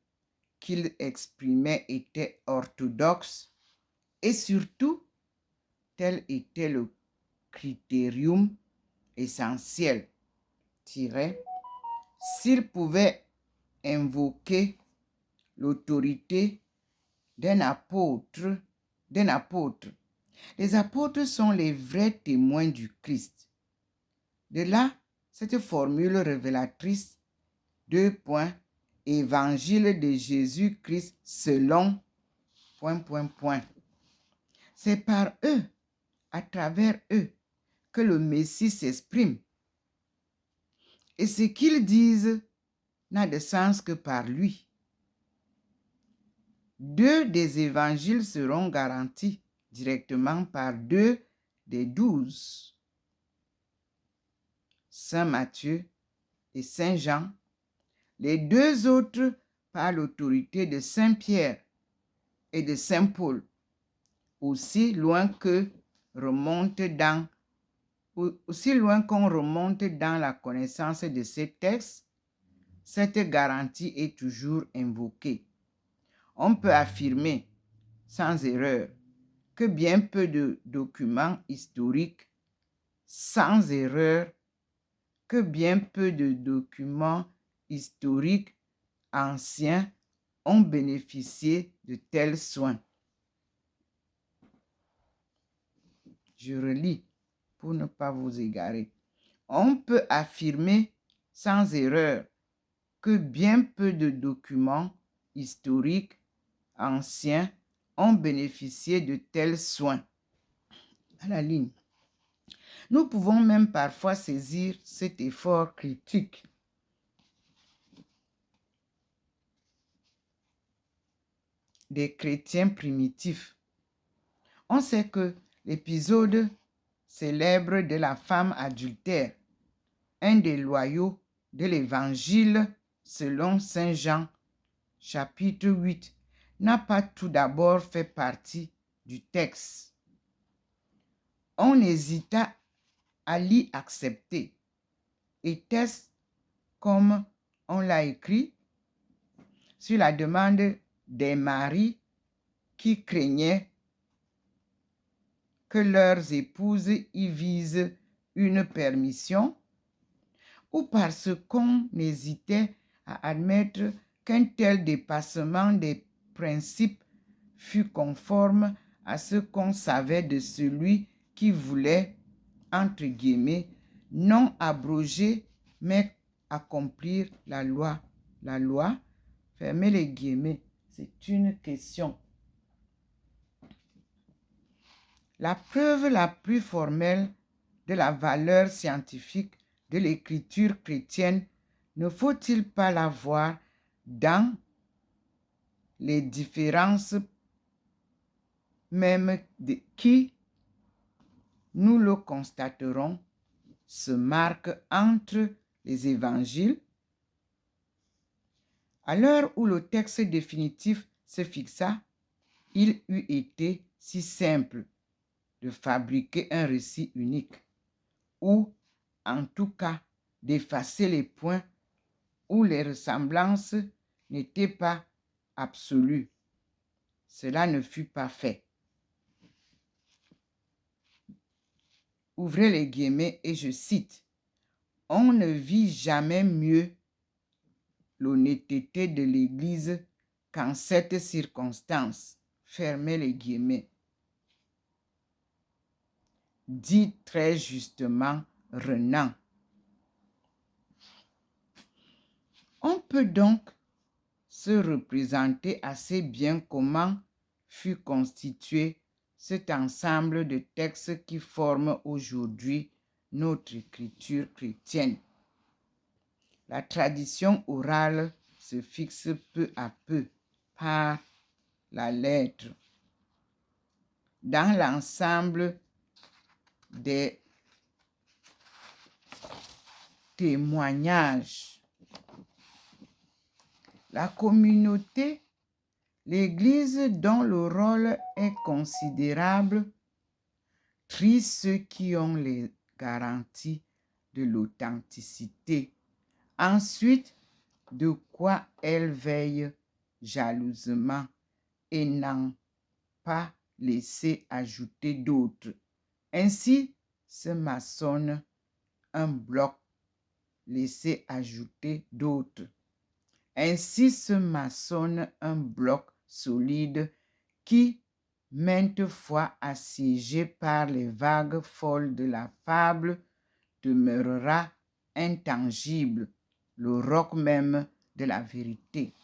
qu'il exprimait était orthodoxe, et surtout, tel était le critérium essentiel, s'il pouvait invoquer l'autorité d'un apôtre. Les apôtres sont les vrais témoins du Christ. De là, cette formule révélatrice, Évangile de Jésus-Christ selon... C'est par eux, à travers eux, que le Messie s'exprime. Et ce qu'ils disent n'a de sens que par lui. 2 des évangiles seront garantis directement par 2 des 12, Saint Matthieu et Saint Jean. Les 2 autres par l'autorité de Saint Pierre et de Saint Paul, aussi loin qu'on remonte dans la connaissance de ces textes, cette garantie est toujours invoquée. On peut affirmer sans erreur que bien peu de documents historiques, anciens ont bénéficié de tels soins. Je relis pour ne pas vous égarer. On peut affirmer sans erreur que bien peu de documents historiques anciens ont bénéficié de tels soins. À la ligne. Nous pouvons même parfois saisir cet effort critique des chrétiens primitifs. On sait que l'épisode célèbre de la femme adultère, un des loyaux de l'Évangile selon Saint Jean, chapitre 8, n'a pas tout d'abord fait partie du texte. On hésita à l'y accepter. Était-ce comme on l'a écrit sur la demande des maris qui craignaient que leurs épouses y visent une permission, ou parce qu'on hésitait à admettre qu'un tel dépassement des principes fût conforme à ce qu'on savait de celui qui voulait, entre guillemets, non abroger, mais accomplir la loi. La loi, fermez les guillemets, c'est une question. La preuve la plus formelle de la valeur scientifique de l'écriture chrétienne, ne faut-il pas la voir dans les différences même qui, nous le constaterons, se marquent entre les évangiles? À l'heure où le texte définitif se fixa, il eût été si simple de fabriquer un récit unique, ou en tout cas d'effacer les points où les ressemblances n'étaient pas absolues. Cela ne fut pas fait. Ouvrez les guillemets et je cite: « On ne vit jamais mieux l'honnêteté de l'Église qu'en cette circonstance. » Fermez les guillemets. dit très justement Renan. On peut donc se représenter assez bien comment fut constitué cet ensemble de textes qui forment aujourd'hui notre écriture chrétienne. La tradition orale se fixe peu à peu par la lettre. Dans l'ensemble des témoignages, la communauté, l'Église dont le rôle est considérable, trie ceux qui ont les garanties de l'authenticité. Ensuite, de quoi elle veille jalousement et n'en pas laisser ajouter d'autres. Ainsi se maçonne un bloc, laisser ajouter d'autres. Ainsi se maçonne un bloc solide qui, maintes fois assiégé par les vagues folles de la fable, demeurera intangible, le roc même de la vérité.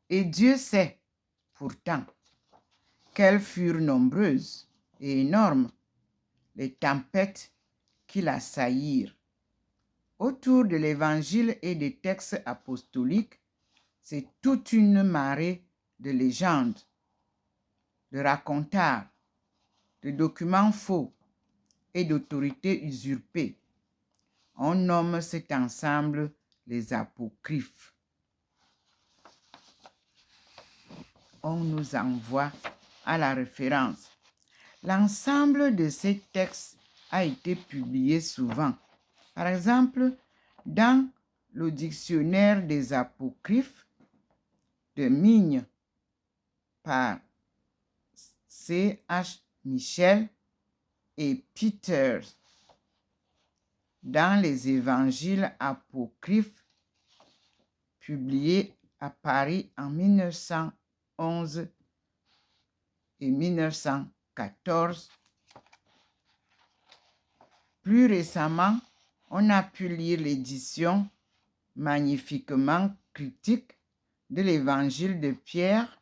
Et Dieu sait, pourtant, quelles furent nombreuses et énormes les tempêtes qui l'assaillirent. Autour de l'Évangile et des textes apostoliques, c'est toute une marée de légendes, de racontars, de documents faux et d'autorités usurpées. On nomme cet ensemble les apocryphes. On nous envoie à la référence. L'ensemble de ces textes a été publié souvent. Par exemple, dans le dictionnaire des apocryphes de Migne par C.H. Michel et Peters, dans les évangiles apocryphes publiés à Paris en 1911 et 1914. Plus récemment, on a pu lire l'édition magnifiquement critique de l'évangile de Pierre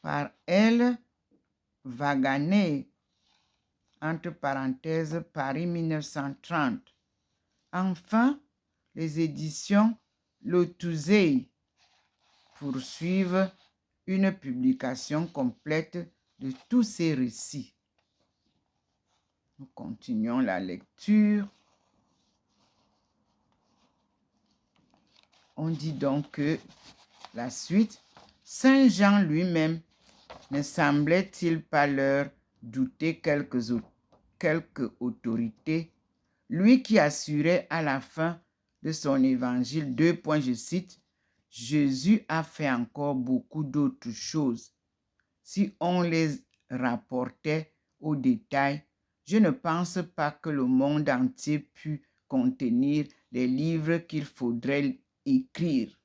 par L. Waganer, entre parenthèses, Paris 1930. Enfin, les éditions Lotusei poursuivent une publication complète de tous ces récits. Nous continuons la lecture. On dit donc que la suite, Saint Jean lui-même ne semblait-il pas leur douter quelque autorité, lui qui assurait à la fin de son évangile, je cite, « Jésus a fait encore beaucoup d'autres choses. Si on les rapportait au détail, je ne pense pas que le monde entier pût contenir les livres qu'il faudrait écrire.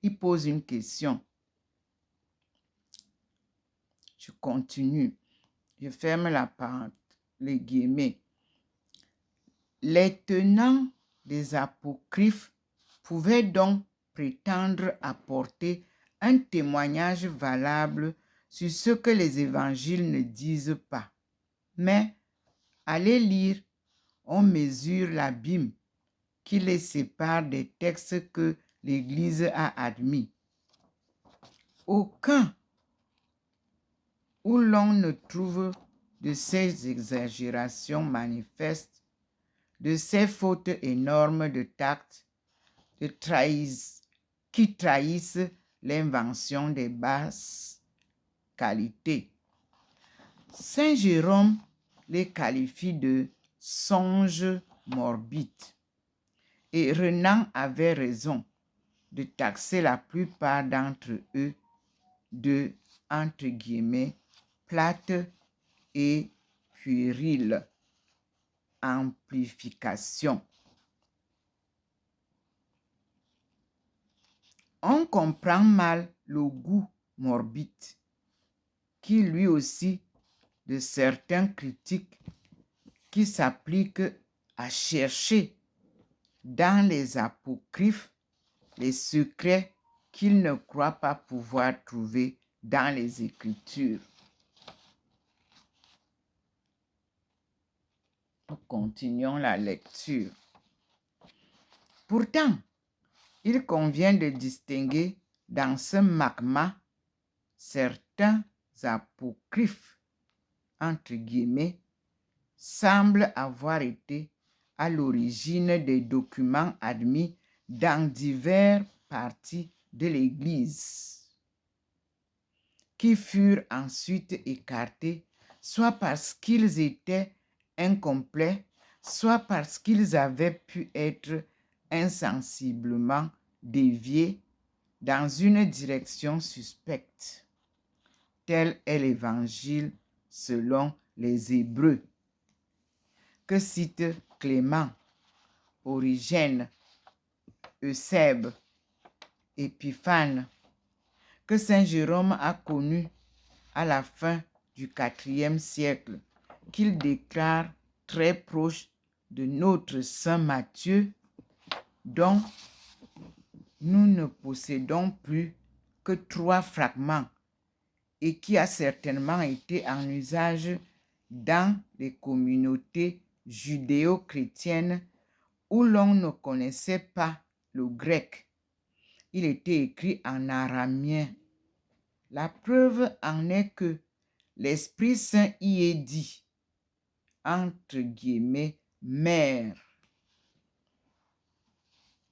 Il pose une question. Je continue. Je ferme la parenthèse, les guillemets. Les tenants des apocryphes pouvaient donc prétendre apporter un témoignage valable sur ce que les évangiles ne disent pas. Mais, à les lire, on mesure l'abîme qui les sépare des textes que l'Église a admis. Aucun où l'on ne trouve de ces exagérations manifestes, de ces fautes énormes de tact, qui trahissent l'invention des basses qualités. Saint Jérôme les qualifie de songes morbides. Et Renan avait raison de taxer la plupart d'entre eux de, entre guillemets, plate et puérile amplification. On comprend mal le goût morbide qui lui aussi de certains critiques qui s'appliquent à chercher dans les apocryphes les secrets qu'ils ne croient pas pouvoir trouver dans les Écritures. Nous continuons la lecture. Pourtant, il convient de distinguer dans ce magma certains apocryphes, entre guillemets, semblent avoir été à l'origine des documents admis dans diverses parties de l'Église, qui furent ensuite écartés, soit parce qu'ils étaient incomplets, soit parce qu'ils avaient pu être insensiblement déviés dans une direction suspecte. Tel est l'Évangile selon les Hébreux, que cite Clément, Origène, Eusèbe, Épiphane, que saint Jérôme a connu à la fin du IVe siècle, qu'il déclare très proche de notre saint Matthieu, dont nous ne possédons plus que 3 fragments et qui a certainement été en usage dans les communautés judéo-chrétiennes où l'on ne connaissait pas le grec. Il était écrit en araméen. La preuve en est que l'Esprit Saint y est dit, entre guillemets, mère.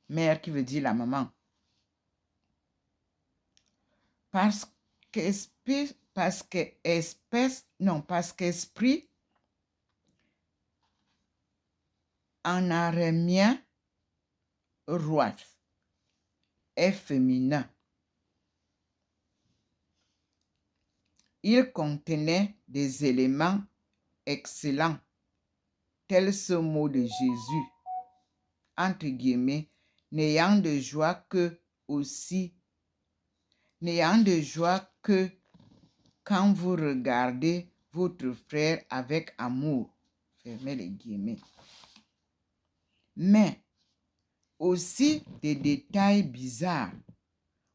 Mère qui veut dire la maman. Parce qu'esprit en araméen, roi, est féminin. Il contenait des éléments excellents, tel ce mot de Jésus, entre guillemets, n'ayant de joie que quand vous regardez votre frère avec amour, fermez les guillemets. Mais aussi des détails bizarres,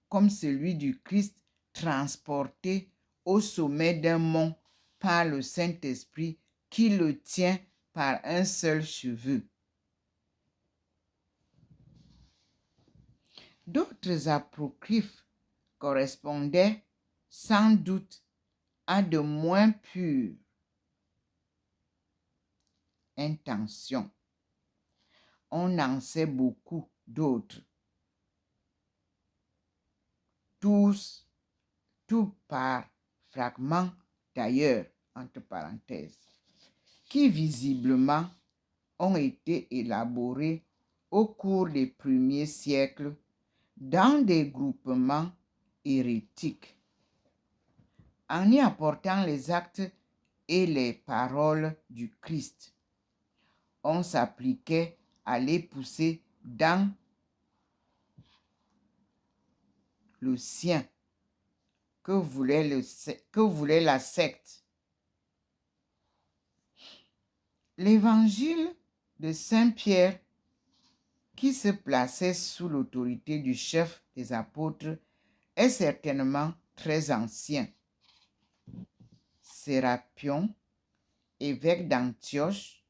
comme celui du Christ transporté au sommet d'un mont par le Saint-Esprit qui le tient par un seul cheveu. D'autres apocryphes correspondaient sans doute à de moins pures intentions. On en sait beaucoup d'autres. Tout par fragments d'ailleurs, entre parenthèses, qui visiblement ont été élaborés au cours des premiers siècles dans des groupements hérétiques, en y apportant les actes et les paroles du Christ. On s'appliquait à les pousser dans le sien que voulait la secte. L'évangile de Saint Pierre, qui se plaçait sous l'autorité du chef des apôtres, est certainement très ancien. Sérapion, évêque d'Antioche,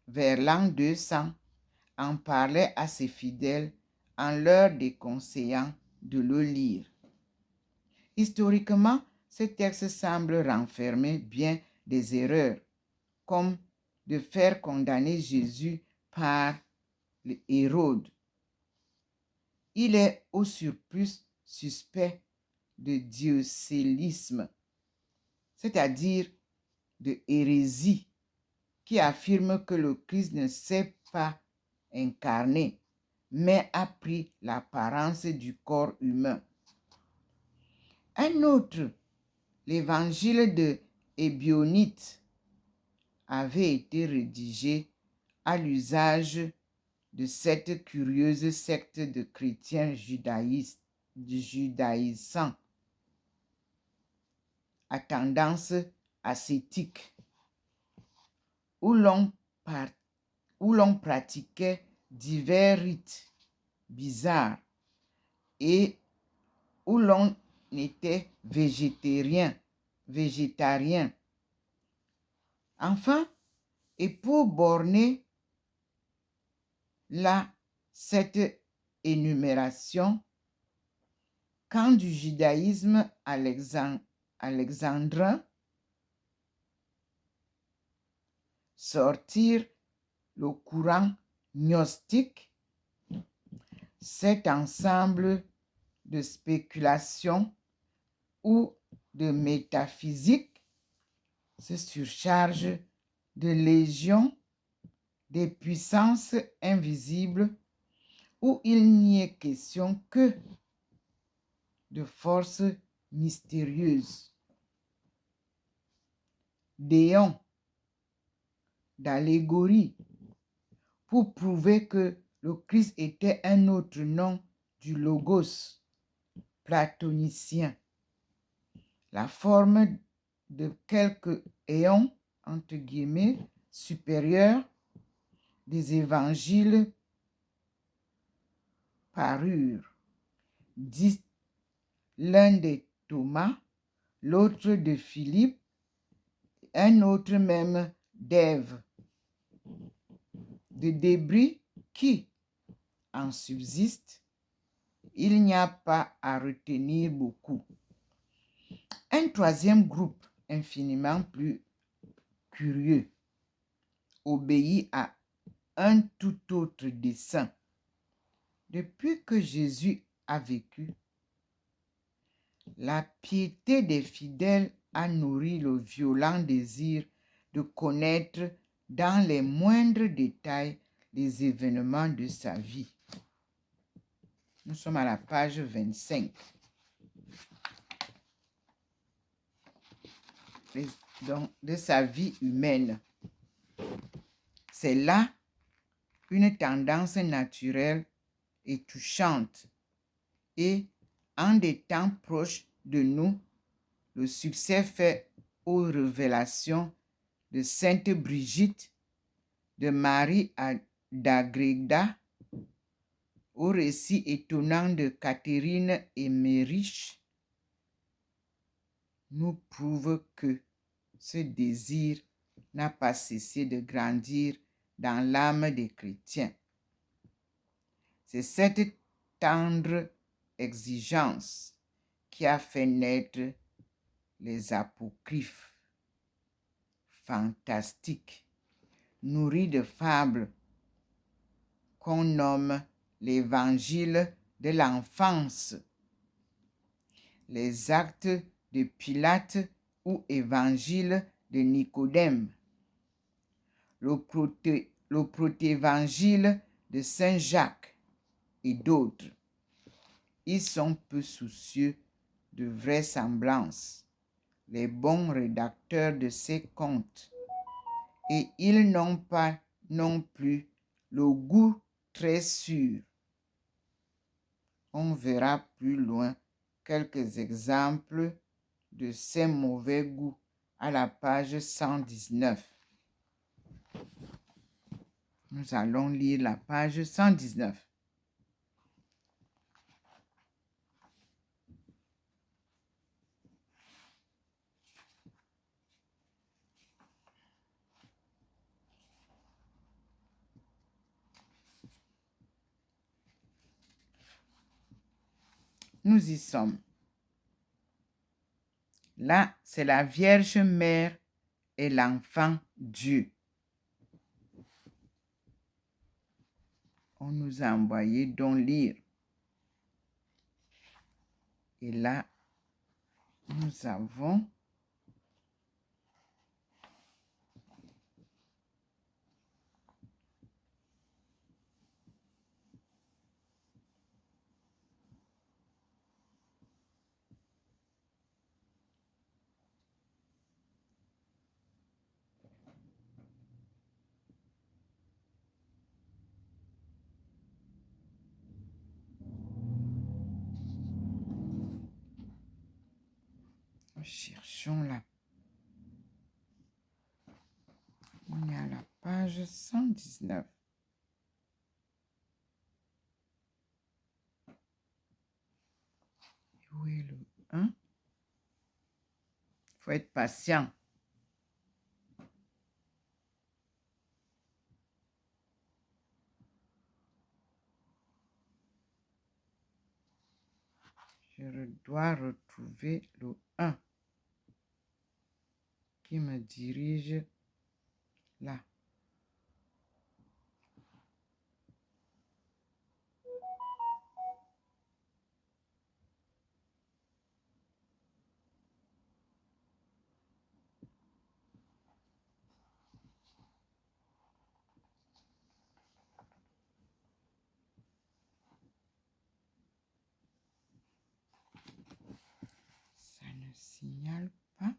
vers l'an 200, en parlait à ses fidèles en leur déconseillant de le lire. Historiquement, ce texte semble renfermer bien des erreurs, comme de faire condamner Jésus par Hérode. Il est au surplus suspect de diocélisme, c'est-à-dire de hérésie, qui affirme que le Christ ne s'est pas incarné, mais a pris l'apparence du corps humain. Un autre, l'évangile de Ébionite, avait été rédigé à l'usage de cette curieuse secte de chrétiens judaïstes du judaïsme à tendance ascétique, où l'on pratiquait divers rites bizarres et où l'on était végétarien. Enfin, et pour borner cette énumération, quand du judaïsme alexandrin sortir le courant gnostique, cet ensemble de spéculations ou de métaphysique se surcharge de légions des puissances invisibles où il n'y est question que de forces mystérieuses, d'éons, d'allégories, pour prouver que le Christ était un autre nom du logos platonicien, la forme de quelques éons, entre guillemets, supérieurs des évangiles parurent, dit l'un de Thomas, l'autre de Philippe, un autre même d'Ève, de débris qui en subsistent, il n'y a pas à retenir beaucoup. Un troisième groupe infiniment plus curieux obéit à un tout autre dessein. Depuis que Jésus a vécu, la piété des fidèles a nourri le violent désir de connaître dans les moindres détails les événements de sa vie. Nous sommes à la page 25. Donc, de sa vie humaine. C'est là une tendance naturelle et touchante. Et en des temps proches de nous, le succès fait aux révélations de Sainte Brigitte, de Marie d'Agreda, au récit étonnant de Catherine Emmerich, nous prouve que ce désir n'a pas cessé de grandir dans l'âme des chrétiens. C'est cette tendre exigence qui a fait naître les apocryphes fantastiques, nourris de fables qu'on nomme l'évangile de l'enfance, les actes de Pilate ou évangile de Nicodème, le protévangile de Saint Jacques et d'autres. Ils sont peu soucieux de vraisemblance, les bons rédacteurs de ces contes, et ils n'ont pas non plus le goût très sûr. On verra plus loin quelques exemples de ces mauvais goûts à la page 119. Nous allons lire la page 119. Nous y sommes. Là, c'est la Vierge Mère et l'enfant Dieu. On nous a envoyé donc lire. Et là, nous avons Cherchons là. On est à la page 119. Où est le 1? Il faut être patient. Je dois retrouver le 1 qui me dirige là. Ça ne signale pas.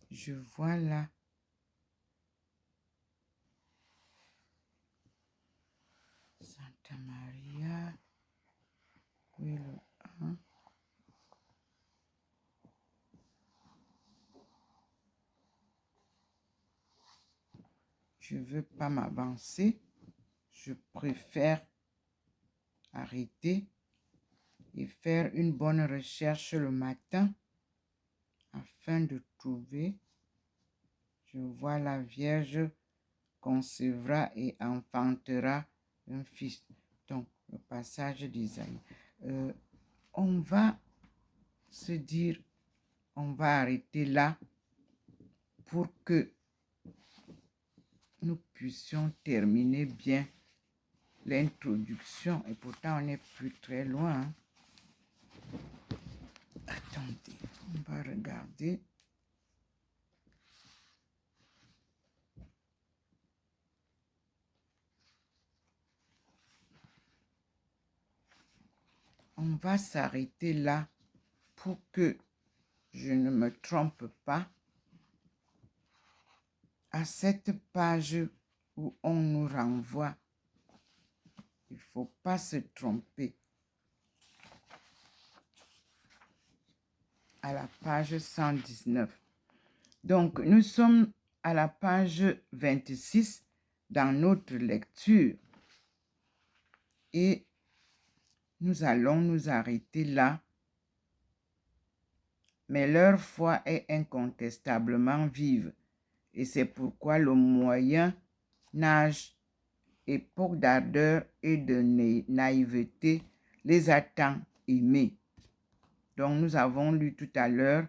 Je vois là. Santa Maria. Où est le 1? Je ne veux pas m'avancer. Je préfère arrêter et faire une bonne recherche le matin afin de trouver. Je vois la Vierge concevra et enfantera un fils. Donc, le passage d'Isaïe. On va se dire, on va arrêter là pour que nous puissions terminer bien l'introduction. Et pourtant, on n'est plus très loin. Hein. Attendez, on va regarder. On va s'arrêter là pour que je ne me trompe pas. À cette page où on nous renvoie, il ne faut pas se tromper. À la page 119. Donc, nous sommes à la page 26 dans notre lecture. Et nous allons nous arrêter là. Mais leur foi est incontestablement vive. Et c'est pourquoi le Moyen Âge, époque d'ardeur et de naïveté, les a tant aimés. Donc nous avons lu tout à l'heure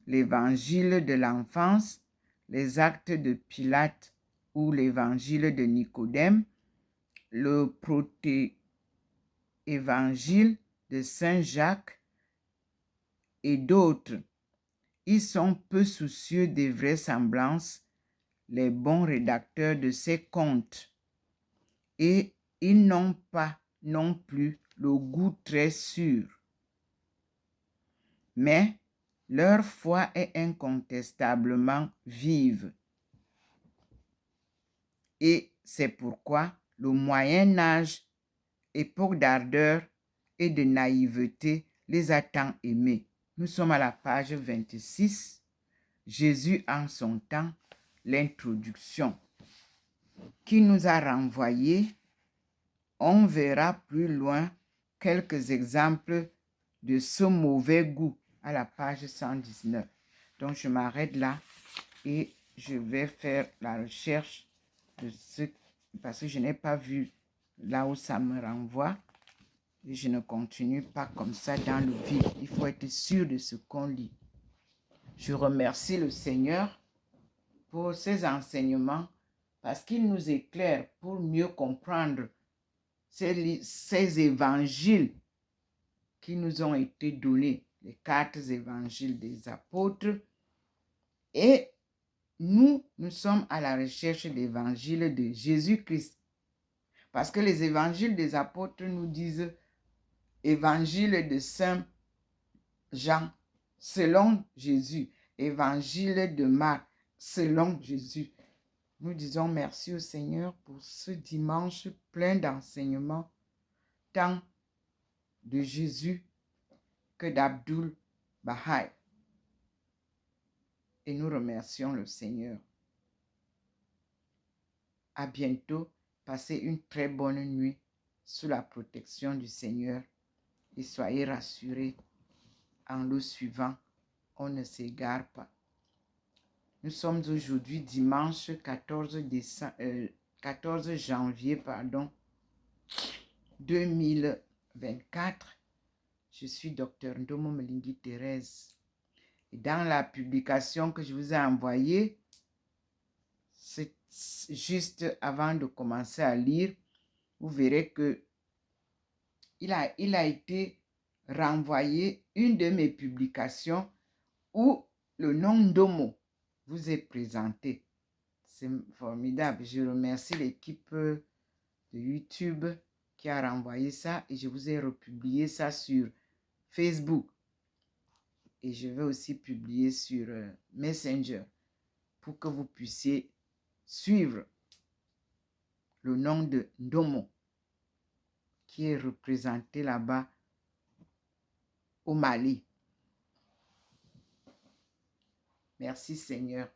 l'évangile de l'enfance, les actes de Pilate ou l'évangile de Nicodème, le proté-évangile de Saint Jacques et d'autres. Ils sont peu soucieux des vraisemblances, les bons rédacteurs de ces contes. Et ils n'ont pas non plus le goût très sûr. Mais leur foi est incontestablement vive. Et c'est pourquoi le Moyen Âge, époque d'ardeur et de naïveté, les a tant aimés. Nous sommes à la page 26. Jésus en son temps, l'introduction. Qui nous a renvoyé. On verra plus loin quelques exemples de ce mauvais goût à la page 119. Donc, je m'arrête là et je vais faire la recherche de ce, parce que je n'ai pas vu là où ça me renvoie et je ne continue pas comme ça dans le vide. Il faut être sûr de ce qu'on lit. Je remercie le Seigneur pour ses enseignements parce qu'il nous éclaire pour mieux comprendre ces évangiles qui nous ont été donnés, les 4 évangiles des apôtres. Et nous sommes à la recherche de l'évangile de Jésus-Christ. Parce que les évangiles des apôtres nous disent Évangile de Saint Jean, selon Jésus. Évangile de Marc, selon Jésus. Nous disons merci au Seigneur pour ce dimanche plein d'enseignements, tant de Jésus que d'Abdul Baha'i. Et nous remercions le Seigneur. À bientôt. Passez une très bonne nuit sous la protection du Seigneur et soyez rassurés. En le suivant, on ne s'égare pas. Nous sommes aujourd'hui dimanche 14 janvier 2024. Je suis Dr Ndomo Melingi Thérèse. Et dans la publication que je vous ai envoyée, c'est juste avant de commencer à lire, vous verrez que il a été renvoyé une de mes publications où le nom Ndomo vous est présenté. C'est formidable. Je remercie l'équipe de YouTube qui a renvoyé ça et je vous ai republié ça sur Facebook. Et je vais aussi publier sur Messenger pour que vous puissiez suivre le nom de Ndomo qui est représenté là-bas au Mali. Merci Seigneur.